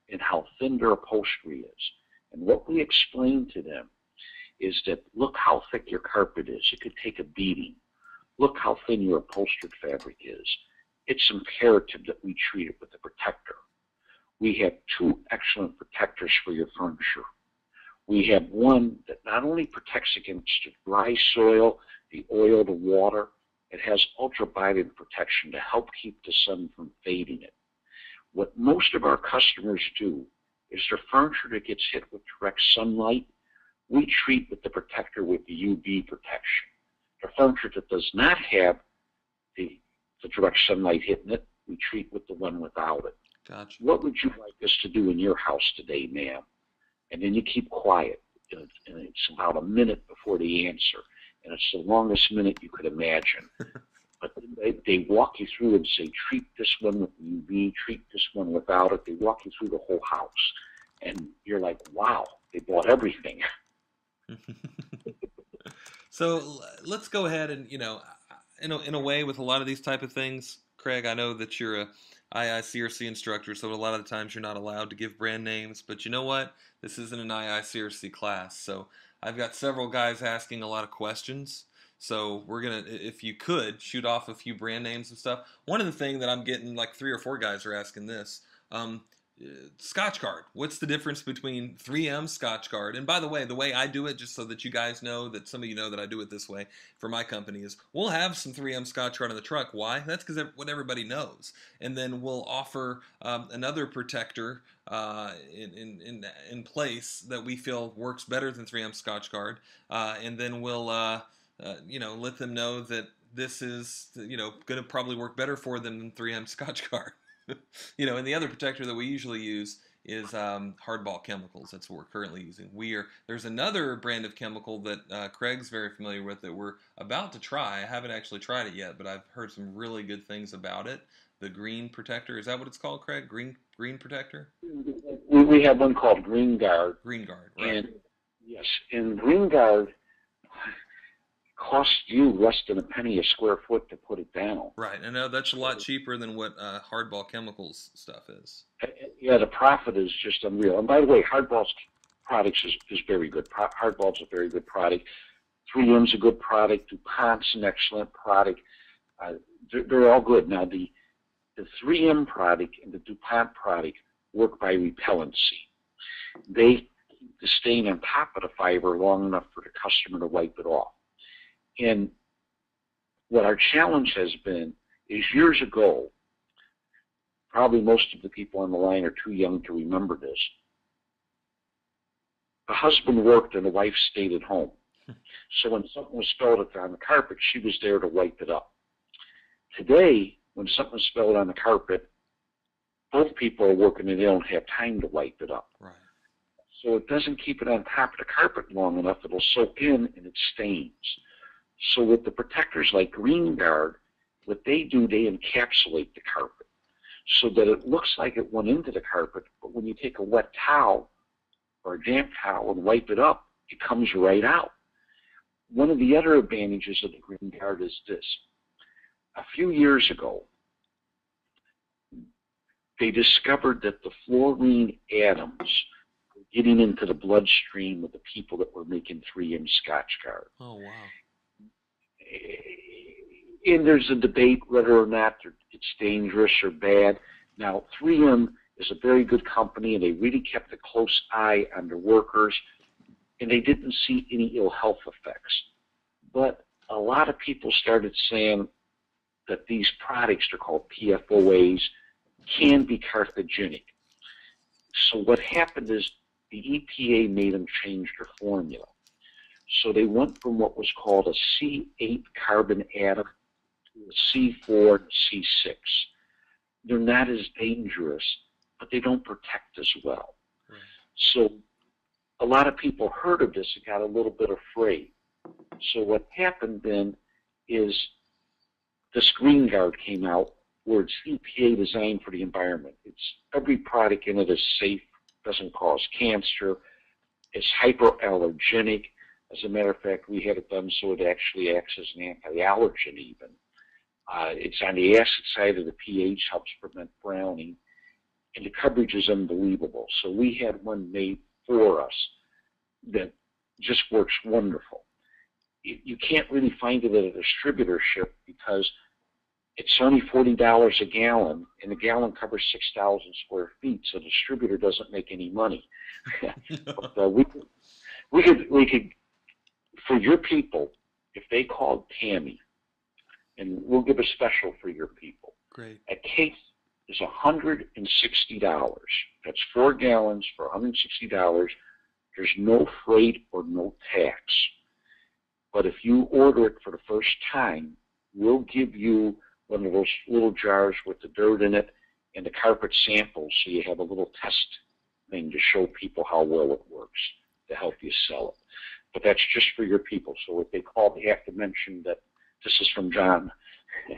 and how thin their upholstery is. And what we explain to them is that, look how thick your carpet is. It could take a beating. Look how thin your upholstered fabric is. It's imperative that we treat it with a protector. We have 2 excellent protectors for your furniture. We have one that not only protects against the dry soil, the oil, the water, it has ultraviolet protection to help keep the sun from fading it. What most of our customers do is their furniture that gets hit with direct sunlight, we treat with the protector with the UV protection. The furniture that does not have the direct sunlight hitting it, we treat with the one without it. Gotcha. What would you like us to do in your house today, ma'am? And then you keep quiet. And it's about a minute before the answer. And it's the longest minute you could imagine. But they walk you through and say, treat this one with UV, treat this one without it. They walk you through the whole house. And you're like, wow, they bought everything. So let's go ahead and, in a way with a lot of these type of things, Craig, I know that you're a IICRC instructor, so a lot of the times you're not allowed to give brand names, but you know what? This isn't an IICRC class, so I've got several guys asking a lot of questions, so we're going to, if you could, shoot off a few brand names and stuff. One of the things that I'm getting, like 3 or 4 guys are asking this, Scotchgard. What's the difference between 3M Scotchgard? And by the way I do it, just so that you guys know, that some of you know that I do it this way for my company, is we'll have some 3M Scotchgard on the truck. Why? That's because what everybody knows. And then we'll offer another protector in place that we feel works better than 3M Scotchgard. And then we'll let them know that this is going to probably work better for them than 3M Scotchgard. And the other protector that we usually use is hardball chemicals. That's what we're currently using. There's another brand of chemical that Craig's very familiar with that we're about to try. I haven't actually tried it yet, but I've heard some really good things about it. The green protector. Is that what it's called, Craig? Green protector? We have one called Green Guard. Green Guard, right. And, yes, and Green Guard costs you less than a penny a square foot to put it down. Right. I know that's a lot cheaper than what hardball chemicals stuff is. Yeah, the profit is just unreal. And by the way, Hardball's products is very good. Hardball's a very good product. 3M's a good product. DuPont's an excellent product. They're all good. Now, the 3M product and the DuPont product work by repellency. They keep the stain on top of the fiber long enough for the customer to wipe it off. And what our challenge has been is, years ago, probably most of the people on the line are too young to remember this, the husband worked and the wife stayed at home. So when something was spilled on the carpet, she was there to wipe it up. Today, when something's spilled on the carpet, both people are working and they don't have time to wipe it up. Right. So it doesn't keep it on top of the carpet long enough. It'll soak in and it stains. So with the protectors like Green Guard, what they do, they encapsulate the carpet so that it looks like it went into the carpet, but when you take a wet towel or a damp towel and wipe it up, it comes right out. One of the other advantages of the Green Guard is this. A few years ago, they discovered that the fluorine atoms were getting into the bloodstream of the people that were making 3M Scotchgard. Oh, wow. And there's a debate whether or not it's dangerous or bad. Now, 3M is a very good company, and they really kept a close eye on their workers, and they didn't see any ill health effects. But a lot of people started saying that these products, are called PFOAs, can be carcinogenic. So what happened is the EPA made them change their formula. So they went from what was called a C8 carbon atom to a C4 and C6. They're not as dangerous, but they don't protect as well. Right. So a lot of people heard of this and got a little bit afraid. So what happened then is this Green Guard came out, where it's EPA designed for the environment. It's every product in it is safe, doesn't cause cancer, it's hyperallergenic. As a matter of fact, we had it done so it actually acts as an anti-allergen even. It's on the acid side of the pH, helps prevent browning, and the coverage is unbelievable. So we had one made for us that just works wonderful. You can't really find it at a distributorship because it's only $40 a gallon, and a gallon covers 6,000 square feet, so the distributor doesn't make any money. But we could, for your people, if they called Tammy, and we'll give a special for your people. Great. A case is $160. That's 4 gallons for $160. There's no freight or no tax. But if you order it for the first time, we'll give you one of those little jars with the dirt in it and the carpet samples, so you have a little test thing to show people how well it works to help you sell it. But that's just for your people. So if they call, they have to mention that this is from John.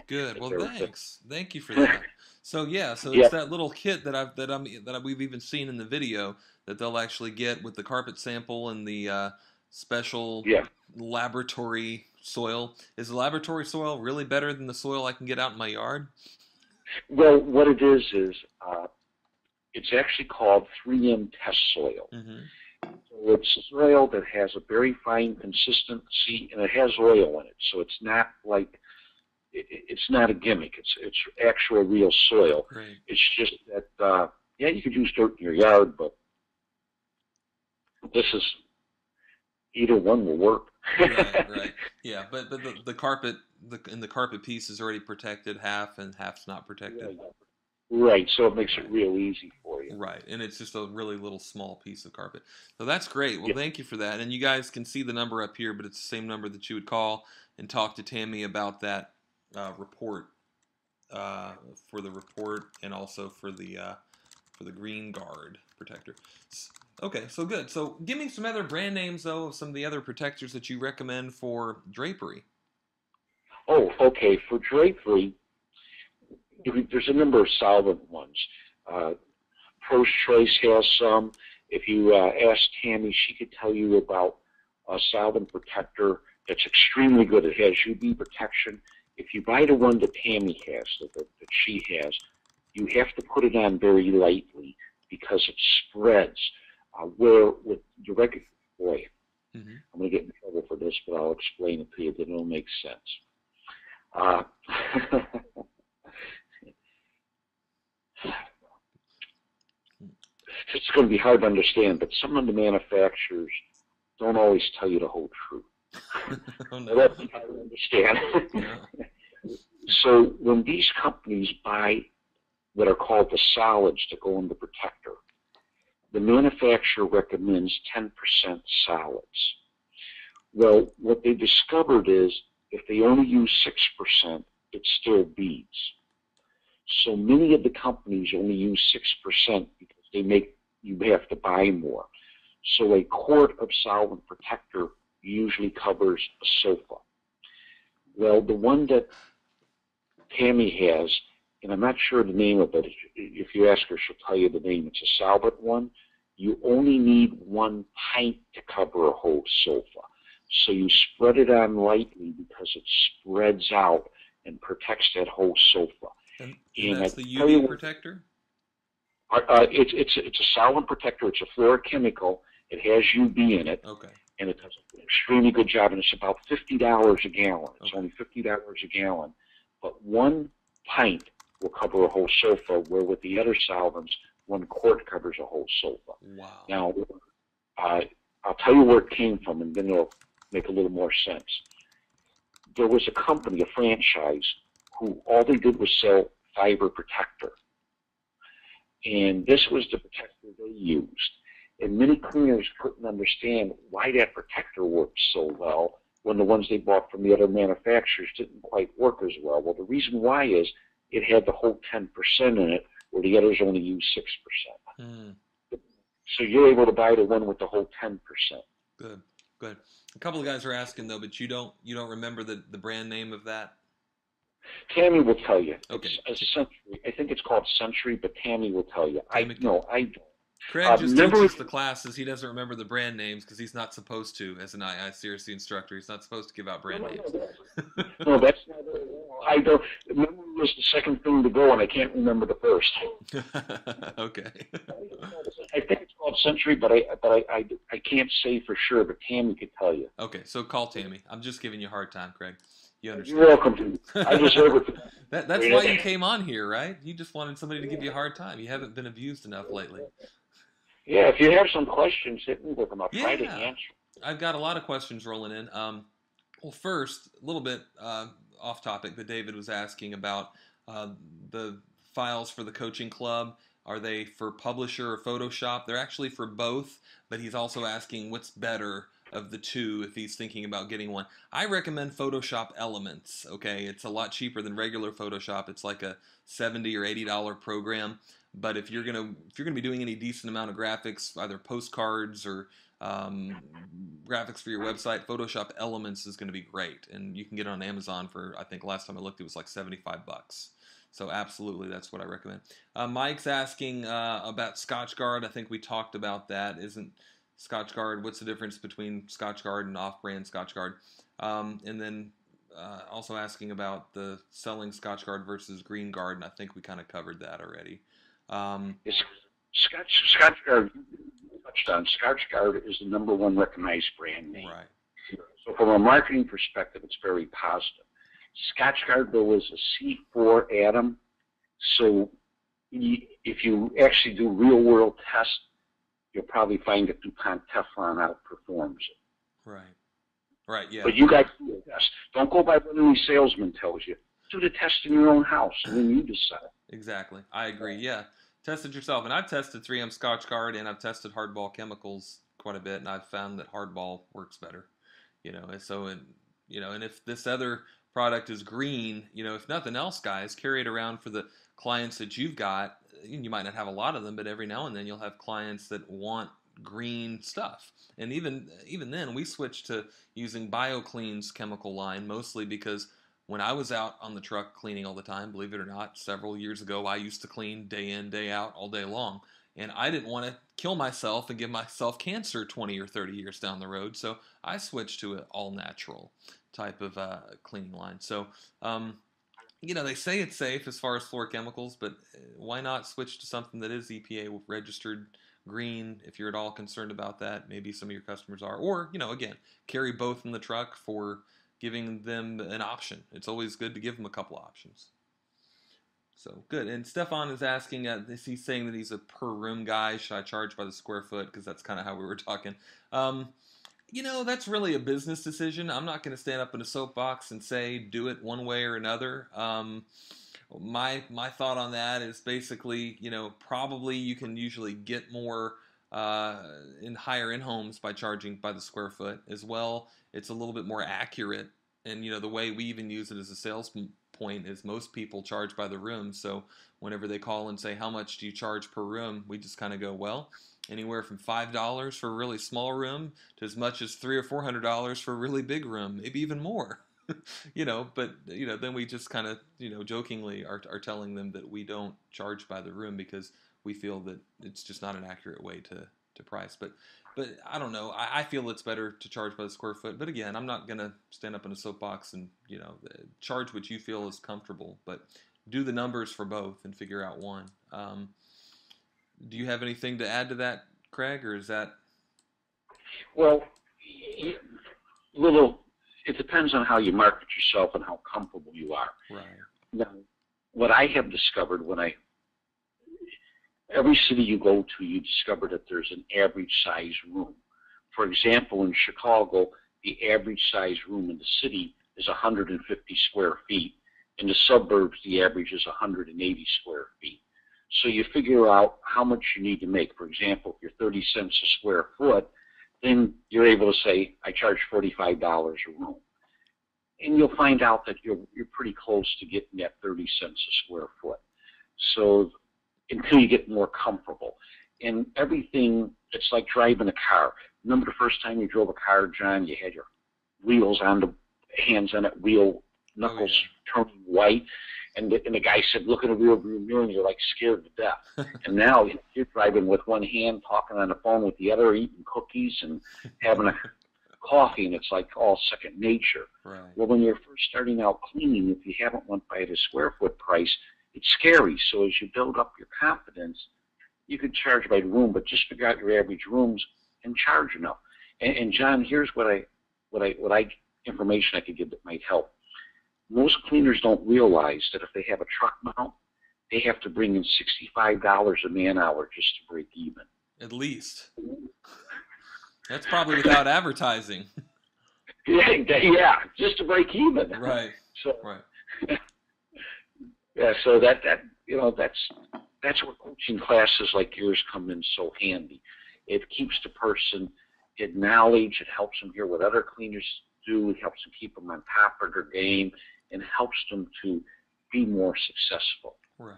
Good. Well, thanks. Thank you for that. So yeah, so it's that little kit that we've even seen in the video that they'll actually get with the carpet sample and the special laboratory soil. Is the laboratory soil really better than the soil I can get out in my yard? Well, what it is it's actually called 3M test soil. Mm-hmm. So it's soil that has a very fine consistency, and it has oil in it. So it's not like, it's not a gimmick. It's actual real soil. Right. It's just that, you could use dirt in your yard, but this is, either one will work. Right. Yeah, but the carpet, the carpet piece is already protected half, and half's not protected. Right, so it makes it real easy for you. Right, and it's just a really little small piece of carpet. So that's great. Well, thank you for that. And you guys can see the number up here, but it's the same number that you would call and talk to Tammy about that report, for the report, and also for the Green Guard protector. Okay, so good. So give me some other brand names, though, of some of the other protectors that you recommend for drapery. Oh, okay. For drapery, there's a number of solvent ones. Pro's Choice has some. If you ask Tammy, she could tell you about a solvent protector that's extremely good. It has UV protection. If you buy the one that Tammy has, that she has, you have to put it on very lightly because it spreads. Where with the regular, boy, I'm going to get in trouble for this, but I'll explain it to you. That it'll make sense. It's going to be hard to understand, but some of the manufacturers don't always tell you the whole truth. Oh, no. That's hard to understand. Yeah. So when these companies buy what are called the solids that go in the protector, the manufacturer recommends 10% solids. Well, what they discovered is if they only use 6%, it still beads. So many of the companies only use 6% because they make you have to buy more. So a quart of solvent protector usually covers a sofa. Well, the one that Tammy has, and I'm not sure the name of it. If you ask her, she'll tell you the name. It's a solvent one. You only need 1 pint to cover a whole sofa. So you spread it on lightly because it spreads out and protects that whole sofa. And that's the UV protector? It's a solvent protector. It's a fluorochemical. It has UV in it. Okay. And it does an extremely good job. And it's about $50 a gallon. It's okay. only $50 a gallon. But 1 pint will cover a whole sofa, where with the other solvents, 1 quart covers a whole sofa. Wow. Now, I'll tell you where it came from, and then it'll make a little more sense. There was a company, a franchise, who all they did was sell fiber protector. and this was the protector they used. And many cleaners couldn't understand why that protector worked so well when the ones they bought from the other manufacturers didn't quite work as well. Well, the reason why is it had the whole 10% in it, where the others only use 6%. Mm. So you're able to buy the one with the whole 10%. Good, good. A couple of guys are asking though, but you don't remember the brand name of that? Tammy will tell you. Okay. It's a Century. I think it's called Century, but Tammy will tell you. I don't. Craig just teaches the classes. He doesn't remember the brand names because he's not supposed to. As an ICRC instructor, he's not supposed to give out brand names. No, that's not. I don't. Memory was the second thing to go, and I can't remember the first. Okay. I think it's called Century, but I can't say for sure. But Tammy could tell you. Okay, so call Tammy. I'm just giving you a hard time, Craig. You understand? You're welcome. I just heard it. That's why you came on here, right? You just wanted somebody to give you a hard time. You haven't been abused enough lately. Yeah, if you have some questions, hit me with them. I'll try to answer. I've got a lot of questions rolling in. Well, first, a little bit off topic, but David was asking about the files for the coaching club. Are they for Publisher or Photoshop? They're actually for both, but he's also asking what's better of the two if he's thinking about getting one. I recommend Photoshop Elements. Okay, it's a lot cheaper than regular Photoshop. It's like a $70 or $80 program. But if you're gonna be doing any decent amount of graphics, either postcards or graphics for your website, Photoshop Elements is going to be great, and you can get it on Amazon for, I think last time I looked it was like $75. So absolutely, that's what I recommend. Mike's asking about Scotchgard. I think we talked about that. Isn't Scotchgard? What's the difference between Scotchgard and off-brand Scotchgard? And then also asking about the selling Scotchgard versus Green Guard, and I think we kind of covered that already. Scotchgard, touched on. Scotchgard is the #1 recognized brand name. Right. So from a marketing perspective, it's very positive. Scotchgard, though, is a C4 addon. So if you actually do real-world tests, you'll probably find that DuPont Teflon outperforms it. Right. Right, yeah. But you guys do the test. Don't go by what any salesman tells you. Do the test in your own house, and then you decide. Exactly. I agree, yeah. Test it yourself. And I've tested 3M Scotchgard, and I've tested Hardball Chemicals quite a bit, and I've found that Hardball works better. And so, and if this other product is green, if nothing else, guys, carry it around for the clients that you've got. You might not have a lot of them, but every now and then you'll have clients that want green stuff. And even then, we switched to using BioClean's chemical line, mostly because when I was out on the truck cleaning all the time, believe it or not, several years ago, I used to clean day in, day out, all day long. And I didn't want to kill myself and give myself cancer 20 or 30 years down the road, so I switched to an all-natural type of cleaning line. So, they say it's safe as far as floor chemicals, but why not switch to something that is EPA registered green if you're at all concerned about that? Maybe some of your customers are. Or, again, carry both in the truck for giving them an option. It's always good to give them a couple options. So, good. And Stefan is asking, he's saying that he's a per room guy. Should I charge by the square foot? Because that's kind of how we were talking. That's really a business decision. I'm not going to stand up in a soapbox and say do it one way or another. My thought on that is basically, probably you can usually get more in higher end homes by charging by the square foot as well. It's a little bit more accurate, and the way we even use it as a sales point is most people charge by the room. So whenever they call and say how much do you charge per room, we just kind of go, well, anywhere from $5 for a really small room to as much as $300 or $400 for a really big room, maybe even more. But then we just kind of jokingly are telling them that we don't charge by the room because we feel that it's just not an accurate way to price. But I don't know. I feel it's better to charge by the square foot. But again, I'm not going to stand up in a soapbox and charge what you feel is comfortable. But do the numbers for both and figure out one. Do you have anything to add to that, Craig, or is that? Well, it depends on how you market yourself and how comfortable you are. Right. Now, what I have discovered every city you go to, you discover that there's an average size room. For example, in Chicago, the average size room in the city is 150 square feet. In the suburbs, the average is 180 square feet. So you figure out how much you need to make. For example, if you're 30 cents a square foot, then you're able to say, I charge $45 a room. And you'll find out that you're pretty close to getting that 30 cents a square foot. So until you get more comfortable. And everything, it's like driving a car. Remember the first time you drove a car, John, you had your wheels on the hands on that wheel, knuckles turning white. And the guy said, look in the rearview mirror, and you're like scared to death. And now you're driving with one hand, talking on the phone with the other, eating cookies and having a coffee, and it's like all second nature. Right. Well, when you're first starting out cleaning, if you haven't went by the square foot price, it's scary. So as you build up your confidence, you could charge by the room, but just figure out your average rooms and charge enough. And John, here's what information I could give that might help. Most cleaners don't realize that if they have a truck mount, they have to bring in $65 a man hour just to break even. At least. That's probably without advertising. Yeah, just to break even. Right. So, right. Yeah, so that's where coaching classes like yours come in so handy. It keeps the person in knowledge. It helps them hear what other cleaners do. It helps them keep them on top of their game, and helps them to be more successful. Right.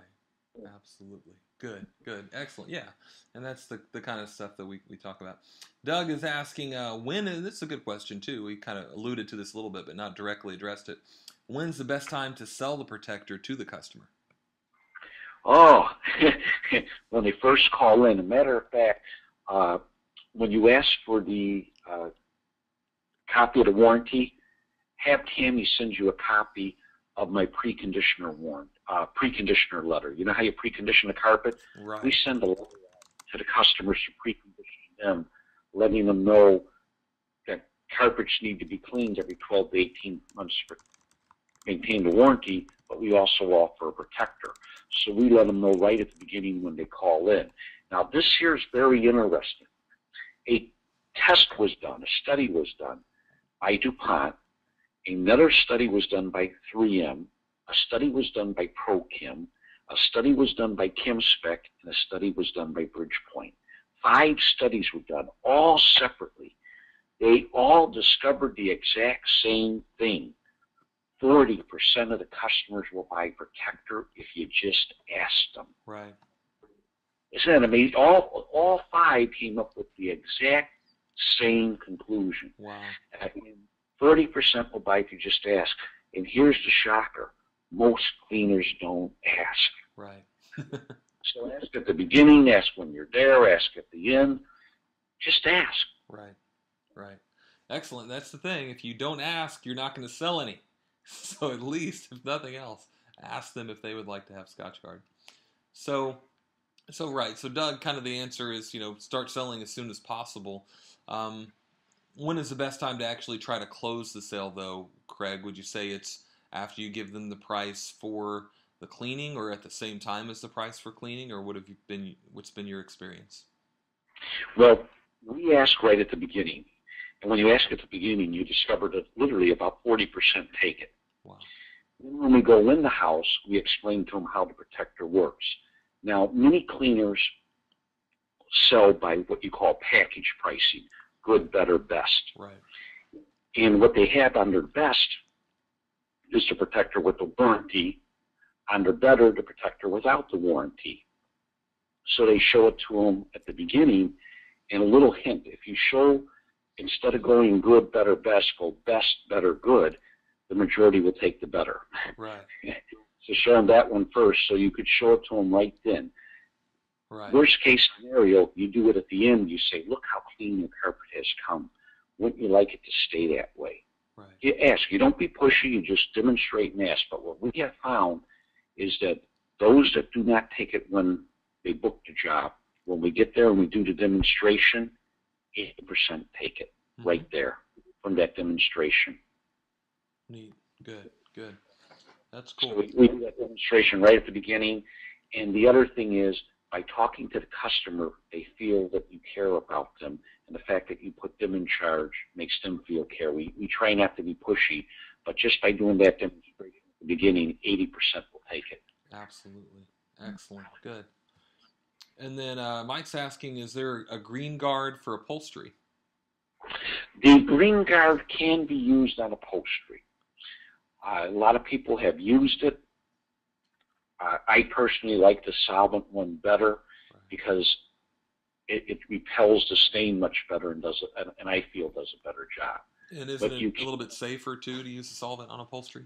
Absolutely. Good. Excellent. Yeah. And that's the kind of stuff that we talk about. Doug is asking, when, and this is a good question too, we kind of alluded to this a little bit, but not directly addressed it. When's the best time to sell the protector to the customer? Oh, when they first call in. As a matter of fact, when you ask for the copy of the warranty, have Tammy send you a copy of my preconditioner letter. You know how you precondition a carpet? Right. We send a letter to the customers to precondition them, letting them know that carpets need to be cleaned every 12 to 18 months to maintain the warranty, but we also offer a protector. So we let them know right at the beginning when they call in. Now, this here is very interesting. A test was done, a study was done by DuPont. Another study was done by 3M. A study was done by ProChem. A study was done by ChemSpec, and a study was done by Bridgepoint. 5 studies were done, all separately. They all discovered the exact same thing. 40% of the customers will buy protector if you just ask them. Right. Isn't that amazing? All 5 came up with the exact same conclusion. Wow. 30% will buy if you just ask. And here's the shocker. Most cleaners don't ask. Right. So ask at the beginning, ask when you're there, ask at the end. Just ask. Right. Excellent. That's the thing. If you don't ask, you're not going to sell any. So at least, if nothing else, ask them if they would like to have Scotchgard. So right. So Doug, kind of the answer is, start selling as soon as possible. When is the best time to actually try to close the sale, though, Craig? Would you say it's after you give them the price for the cleaning, or at the same time as the price for cleaning, or what's been your experience? Well, we ask right at the beginning. And when you ask at the beginning, you discover that literally about 40% take it. Wow. When we go in the house, we explain to them how the protector works. Now, many cleaners sell by what you call package pricing. Good, better, best. Right. And what they have on their best is the protector with the warranty. On their better, the protector without the warranty. So they show it to them at the beginning, and a little hint. If you show, instead of going good, better, best, go best, better, good, the majority will take the better. Right. So show them that one first, so you could show it to them right then. Right. Worst case scenario, you do it at the end. You say, look how clean your carpet has come. Wouldn't you like it to stay that way? Right. You ask. You don't be pushy. You just demonstrate and ask. But what we have found is that those that do not take it when they book the job, when we get there and we do the demonstration, 80% take it right there from that demonstration. Neat. Good. That's cool. So we do that demonstration right at the beginning. And the other thing is, by talking to the customer, they feel that you care about them. And the fact that you put them in charge makes them feel care. We try not to be pushy, but just by doing that demonstration at the beginning, 80% will take it. Absolutely. Excellent. Good. And then Mike's asking, is there a green guard for upholstery? The green guard can be used on upholstery. A lot of people have used it. I personally like the solvent one better because it repels the stain much better and and I feel does a better job. And isn't But it a little bit safer too to use the solvent on upholstery?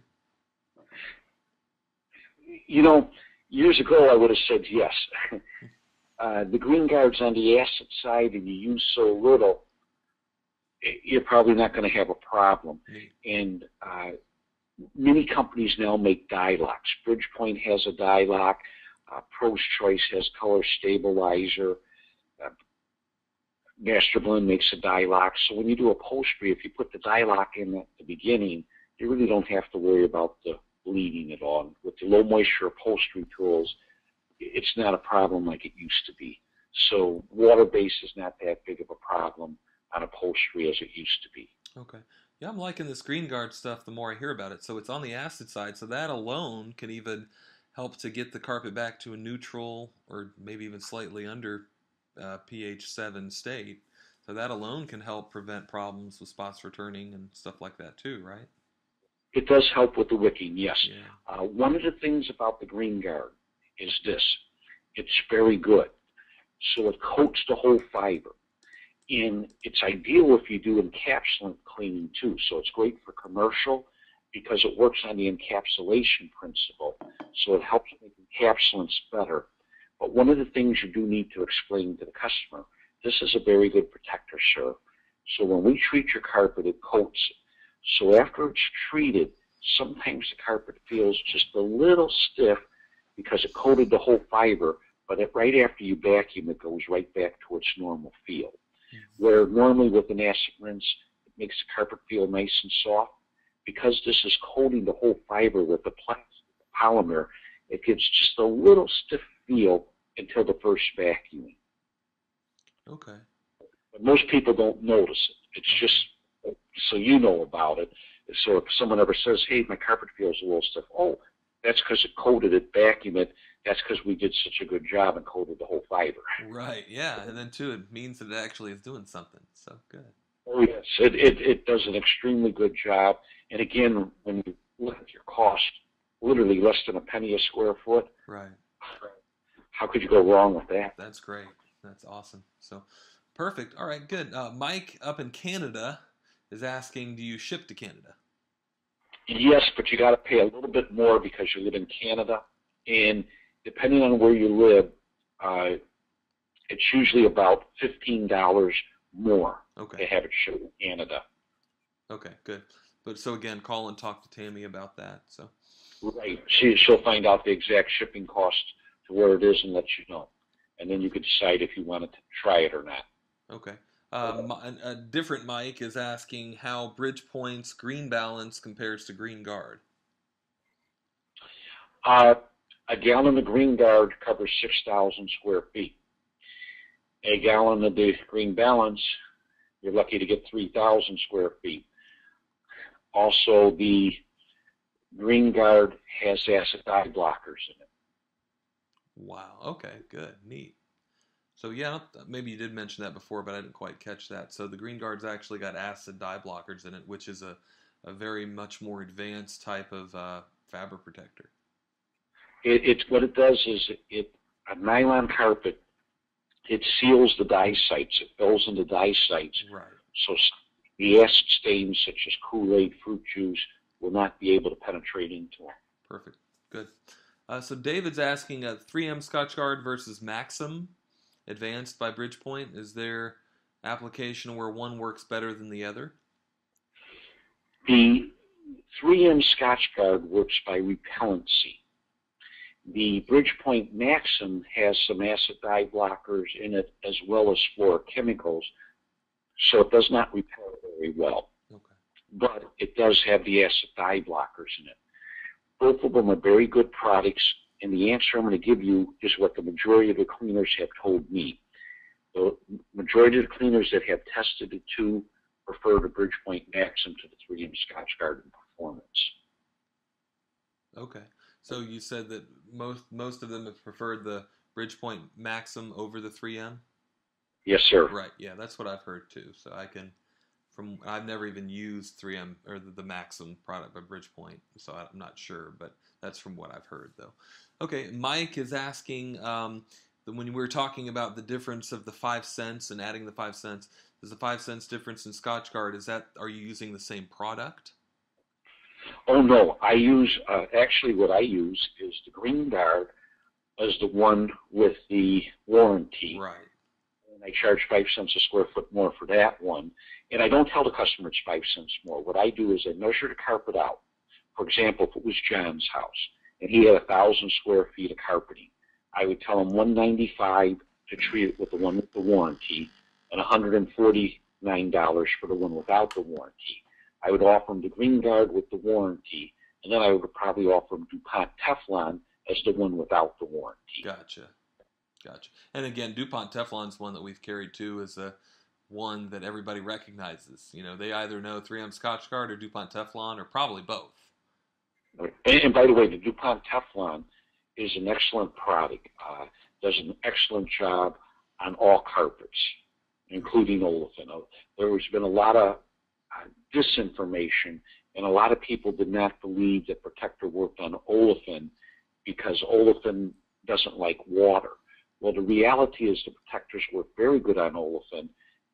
you know, years ago I would have said yes. The green guard's on the acid side, and you use so little, you're probably not going to have a problem. And many companies now make dye locks. Bridgepoint has a dye lock. Pro's Choice has color stabilizer. Masterblend makes a dye lock. So when you do upholstery, if you put the dye lock in at the beginning, you really don't have to worry about the bleeding at all. With the low moisture upholstery tools, it's not a problem like it used to be. So water base is not that big of a problem on upholstery as it used to be. Okay. Yeah, I'm liking this green guard stuff the more I hear about it. So it's on the acid side, so that alone can even help to get the carpet back to a neutral or maybe even slightly under pH 7 state. So that alone can help prevent problems with spots returning and stuff like that too, right? It does help with the wicking, yes. Yeah. One of the things about the green guard is this. It's very good. So it coats the whole fiber. And it's ideal if you do encapsulant cleaning too. So it's great for commercial because it works on the encapsulation principle. So it helps make encapsulants better. But one of the things you do need to explain to the customer, this is a very good protector, sir. So when we treat your carpet, it coats it. So after it's treated, sometimes the carpet feels just a little stiff because it coated the whole fiber, but right after you vacuum, it goes right back to its normal feel. Where normally with an acid rinse, it makes the carpet feel nice and soft. Because this is coating the whole fiber with the plastic polymer, it gives just a little stiff feel until the first vacuuming. Okay. But most people don't notice it. It's just so you know about it. So if someone ever says, hey, my carpet feels a little stiff, oh, that's because it coated it, vacuumed it. That's because we did such a good job and coated the whole fiber. Right, yeah. And then too, it means that it actually is doing something. So good. Oh, yes. It does an extremely good job. And again, when you look at your cost, literally less than a penny a square foot. Right. How could you go wrong with that? That's great. That's awesome. So perfect. All right, good. Mike up in Canada is asking, do you ship to Canada? Yes, but you got to pay a little bit more because you live in Canada. And depending on where you live, it's usually about $15 more to have it shipped to Canada. Okay, good. But so again, call and talk to Tammy about that. So right, she'll find out the exact shipping cost to where it is and let you know, and then you could decide if you wanted to try it or not. Okay. A different Mike is asking how Bridgepoint's Green Balance compares to Green Guard. A gallon of Green Guard covers 6,000 square feet. A gallon of the Green Balance, you're lucky to get 3,000 square feet. Also, the Green Guard has acid dye blockers in it. Wow. Okay. Good. Neat. So yeah, maybe you did mention that before, but I didn't quite catch that. So the Green Guard's actually got acid dye blockers in it, which is a very much more advanced type of fabric protector. It's what it does is a nylon carpet. It seals the dye sites. It fills in the dye sites. Right. So the acid stains such as Kool-Aid, fruit juice will not be able to penetrate into them. Perfect. Good. So David's asking 3M Scotchgard versus Maxim Advanced by Bridgepoint. Is there application where one works better than the other? The 3M Scotchgard works by repellency. The Bridgepoint Maxim has some acid dye blockers in it as well as fluorochemicals, so it does not repel very well. Okay. But it does have the acid dye blockers in it. Both of them are very good products, and the answer I'm going to give you is what the majority of the cleaners have told me. The majority of the cleaners that have tested the two prefer the Bridgepoint Maxim to the 3M Scotchgard in performance. Okay. So you said that most of them have preferred the Bridgepoint Maxim over the 3M? Yes, sir. Right. Yeah, that's what I've heard too. So I've never even used 3M or the Maxim product by Bridgepoint, so I'm not sure, but that's from what I've heard though. Okay, Mike is asking, when we were talking about the difference of the 5 cents and adding the 5 cents, there's a 5 cents difference in Scotchgard. Are you using the same product? Oh no, I use actually what I use is the Green Guard as the one with the warranty. Right. And I charge 5 cents a square foot more for that one. And I don't tell the customer it's 5 cents more. What I do is I measure the carpet out. For example, if it was John's house and he had 1,000 square feet of carpeting, I would tell him $195 to treat it with the one with the warranty and $149 for the one without the warranty. I would offer him the Green Guard with the warranty, and then I would probably offer him DuPont Teflon as the one without the warranty. Gotcha. And again, DuPont Teflon's one that we've carried too is a one that everybody recognizes. You know, they either know 3M Scotchgard or DuPont Teflon or probably both. And by the way, the DuPont Teflon is an excellent product. Does an excellent job on all carpets, including olefin. There's been a lot of disinformation, and a lot of people did not believe that Protector worked on olefin because olefin doesn't like water. Well, the reality is the protectors work very good on olefin.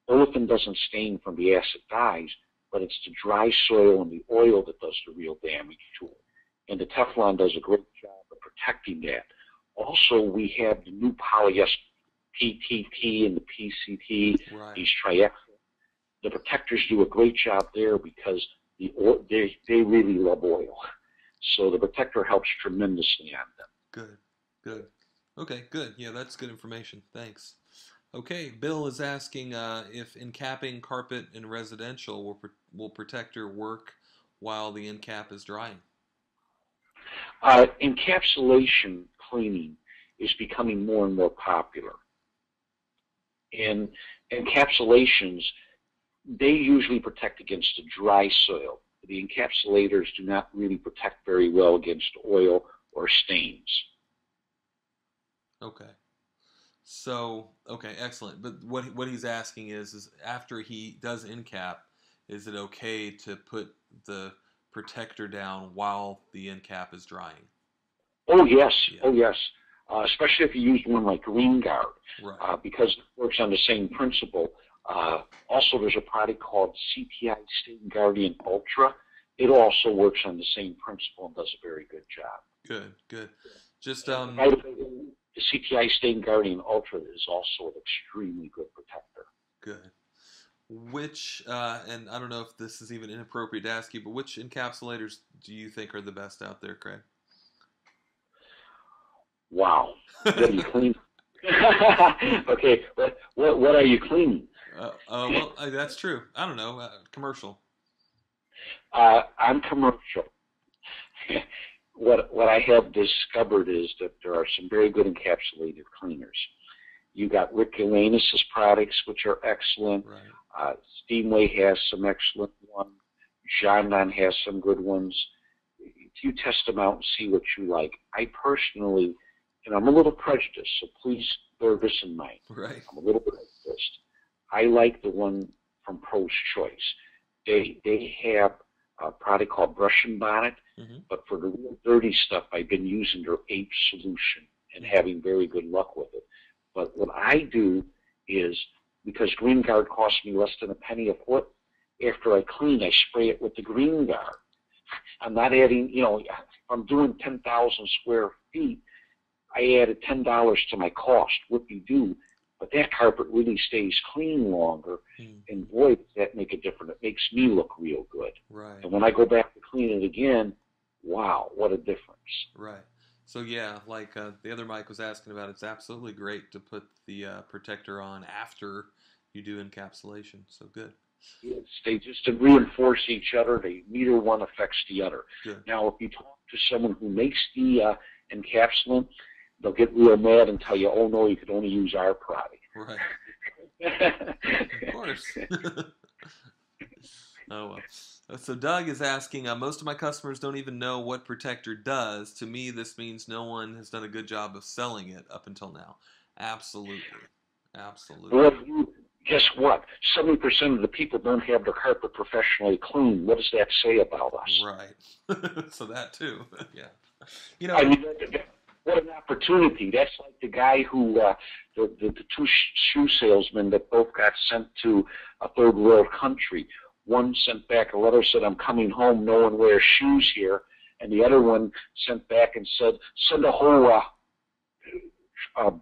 Olefin doesn't stain from the acid dyes, but it's the dry soil and the oil that does the real damage to it. And the Teflon does a great job of protecting that. Also, we have the new polyester PTT and the PCT, right. These triethylene. The protectors do a great job there because they really love oil. So the protector helps tremendously on them. Good. Okay, good. Yeah, that's good information. Thanks. Okay, Bill is asking if encapping carpet in residential will Protector work while the encap is drying? Encapsulation cleaning is becoming more and more popular. And encapsulations, they usually protect against the dry soil. The encapsulators do not really protect very well against oil or stains. Okay. So, okay, excellent. But what he's asking is after he does encap, is it okay to put the protector down while the encap is drying? Oh, yes. Yeah. Oh, yes. Especially if you use one like Green Guard, right. Because it works on the same principle. Also, there's a product called CTI Stain Guardian Ultra. It also works on the same principle and does a very good job. Good. Just by the way, the CTI Stain Guardian Ultra is also an extremely good protector. Good. Which, and I don't know if this is even inappropriate to ask you, but which encapsulators do you think are the best out there, Craig? Wow. What are you cleaning? Okay, what are you cleaning? Well, that's true. I don't know. Commercial. I'm commercial. What I have discovered is that there are some very good encapsulated cleaners. You got Rick Ulanus' products, which are excellent. Right. Steamway has some excellent ones. Gendon has some good ones. You test them out and see what you like. I personally, and I'm a little prejudiced, so please bear this in mind. Right. I'm a little prejudiced. I like the one from Pro's Choice. They have a product called Brush and Bonnet, but for the real dirty stuff, I've been using their Ape solution and having very good luck with it. But what I do is, because Green Guard costs me less than a penny a foot, after I clean, I spray it with the Green Guard. I'm not adding, if I'm doing 10,000 square feet, I added $10 to my cost. Whoop-de-doo. But that carpet really stays clean longer, and boy, does that make a difference. It makes me look real good. Right. And when I go back to clean it again, wow, what a difference. Right. So yeah, like the other Mike was asking about, it's absolutely great to put the protector on after you do encapsulation. So good. Yes, they just reinforce each other. Neither one affects the other. Good. Now, if you talk to someone who makes the encapsulant, they'll get real mad and tell you, oh, no, you could only use our product. Right. Of course. Oh, well. So Doug is asking, most of my customers don't even know what Protector does. To me, this means no one has done a good job of selling it up until now. Absolutely. Well, Absolutely. guess what? 70% of the people don't have their carpet professionally cleaned. What does that say about us? Right. So that too. Yeah. I And mean, what an opportunity. That's like the guy who, the two shoe salesmen that both got sent to a third world country. One sent back a letter, said, I'm coming home, no one wears shoes here. And the other one sent back and said, send a whole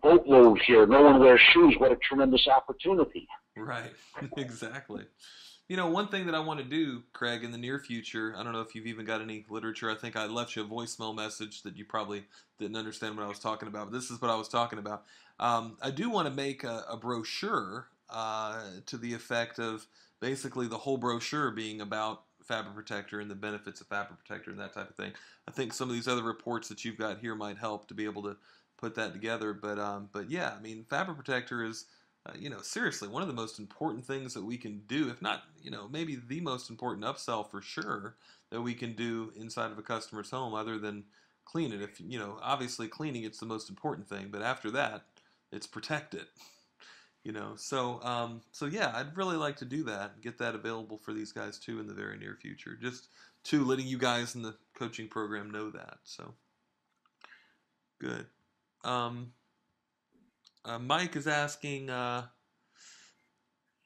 boatload here, no one wears shoes. What a tremendous opportunity. right. Exactly. One thing that I want to do, Craig, in the near future, I don't know if you've even got any literature. I think I left you a voicemail message that you probably didn't understand what I was talking about, but this is what I was talking about. I do want to make a brochure to the effect of basically the whole brochure being about Fabric Protector and the benefits of Fabric Protector and that type of thing. I think some of these other reports that you've got here might help to be able to put that together. But yeah, I mean, Fabric Protector is seriously, one of the most important things that we can do, if not, maybe the most important upsell for sure that we can do inside of a customer's home, other than clean it. If obviously cleaning it's the most important thing, but after that, it's protect it. So yeah, I'd really like to do that and get that available for these guys too in the very near future. Just to letting you guys in the coaching program know that. So good. Um, Mike is asking, how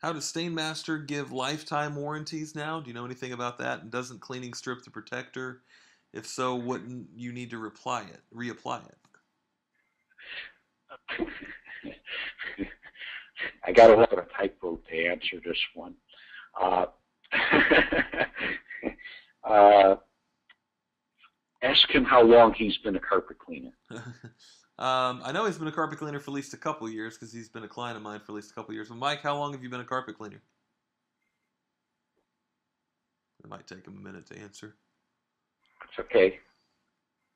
does Stainmaster give lifetime warranties now? Do you know anything about that? And doesn't cleaning strip the protector? If so, wouldn't you need to reapply it? I got to look at a typo to answer this one. Uh, ask him how long he's been a carpet cleaner. I know he's been a carpet cleaner for at least a couple of years because he's been a client of mine for at least a couple of years. But Mike, how long have you been a carpet cleaner? It might take him a minute to answer. It's okay.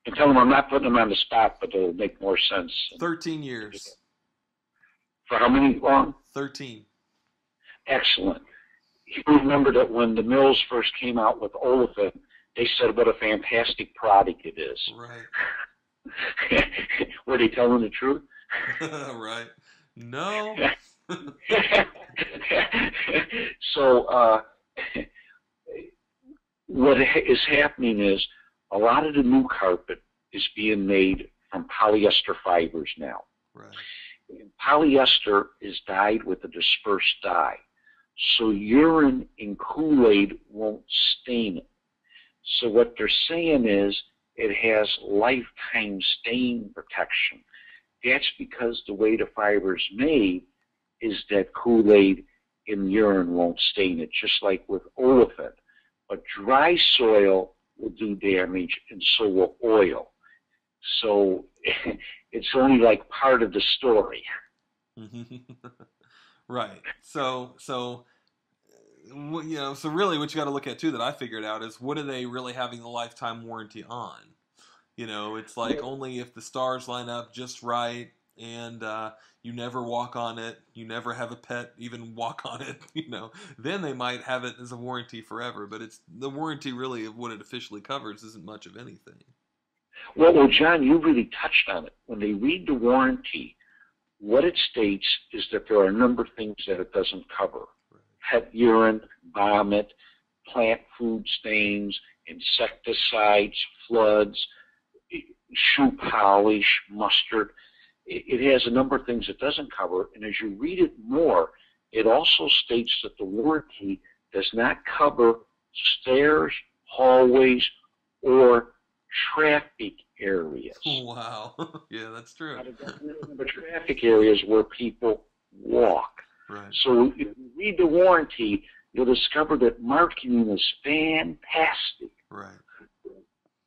And tell him I'm not putting him on the spot, but it'll make more sense. 13 years. For how many long? 13. Excellent. You remember that when the Mills first came out with Olefin, they said what a fantastic product it is. Right. Were they telling the truth? Right. No. So what is happening is a lot of the new carpet is being made from polyester fibers now. Right. And polyester is dyed with a dispersed dye. So urine in Kool-Aid won't stain it. So what they're saying is it has lifetime stain protection. That's because the way the fiber is made is that Kool-Aid in urine won't stain it, just like with olefin. But dry soil will do damage, and so will oil. So it's only like part of the story. Right. So really what you got to look at too that I figured out is what are they really having the lifetime warranty on? It's like only if the stars line up just right and you never walk on it, you never have a pet even walk on it, then they might have it as a warranty forever. But it's the warranty really of what it officially covers isn't much of anything. Well, John, you really touched on it. When they read the warranty, what it states is that there are a number of things that it doesn't cover. Pet urine, vomit, plant food stains, insecticides, floods, shoe polish, mustard. It has a number of things it doesn't cover, and as you read it more, it also states that the warranty does not cover stairs, hallways, or traffic areas. Wow. Yeah, that's true. The traffic areas where people walk. Right. So if you read the warranty, you'll discover that marketing is fantastic. Right.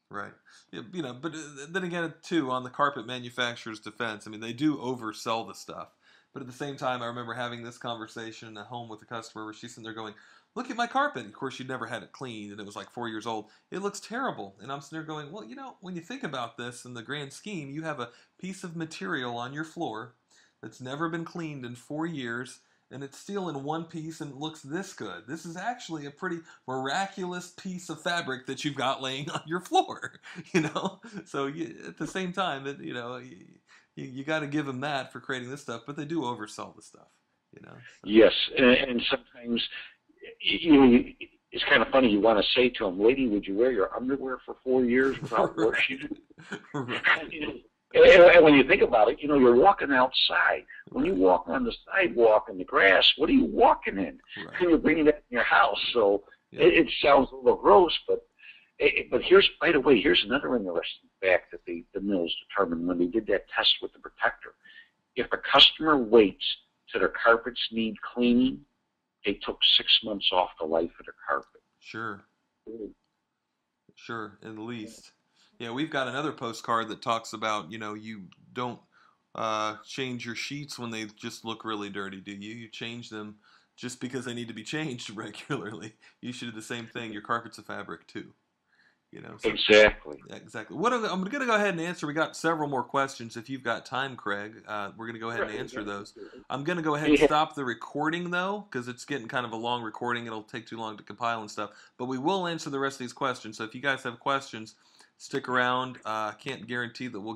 Right. But then again, too, on the carpet manufacturer's defense, I mean, they do oversell the stuff. But at the same time, I remember having this conversation at home with a customer where she's sitting there going, look at my carpet. Of course, she'd never had it cleaned, and it was like 4 years old. It looks terrible. And I'm sitting there going, well, when you think about this in the grand scheme, you have a piece of material on your floor that's never been cleaned in 4 years, and it's still in one piece and it looks this good. This is actually a pretty miraculous piece of fabric that you've got laying on your floor, you know. So at the same time, that you got to give them that for creating this stuff, but they do oversell the stuff, you know. So. Yes, and sometimes it's kind of funny. You want to say to them, "Lady, would you wear your underwear for 4 years without washing it?" Right. And when you think about it, you're walking outside. When you walk on the sidewalk in the grass, what are you walking in? Right. And you're bringing that in your house. So Yeah. it sounds a little gross, but by the way, here's another interesting fact that the mills determined when they did that test with the protector. If a customer waits till their carpets need cleaning, they took 6 months off the life of their carpet. Sure. Sure, at least. Yeah, we've got another postcard that talks about, you don't change your sheets when they just look really dirty, do you? You change them just because they need to be changed regularly. You should do the same thing. Your carpet's a fabric too. So, Exactly. yeah, exactly. I'm going to go ahead and answer. We got several more questions. If you've got time, Craig, we're going to go ahead and answer those. I'm going to go ahead and stop the recording though, because it's getting kind of a long recording. It'll take too long to compile and stuff. But we will answer the rest of these questions. So if you guys have questions, stick around. Can't guarantee that we'll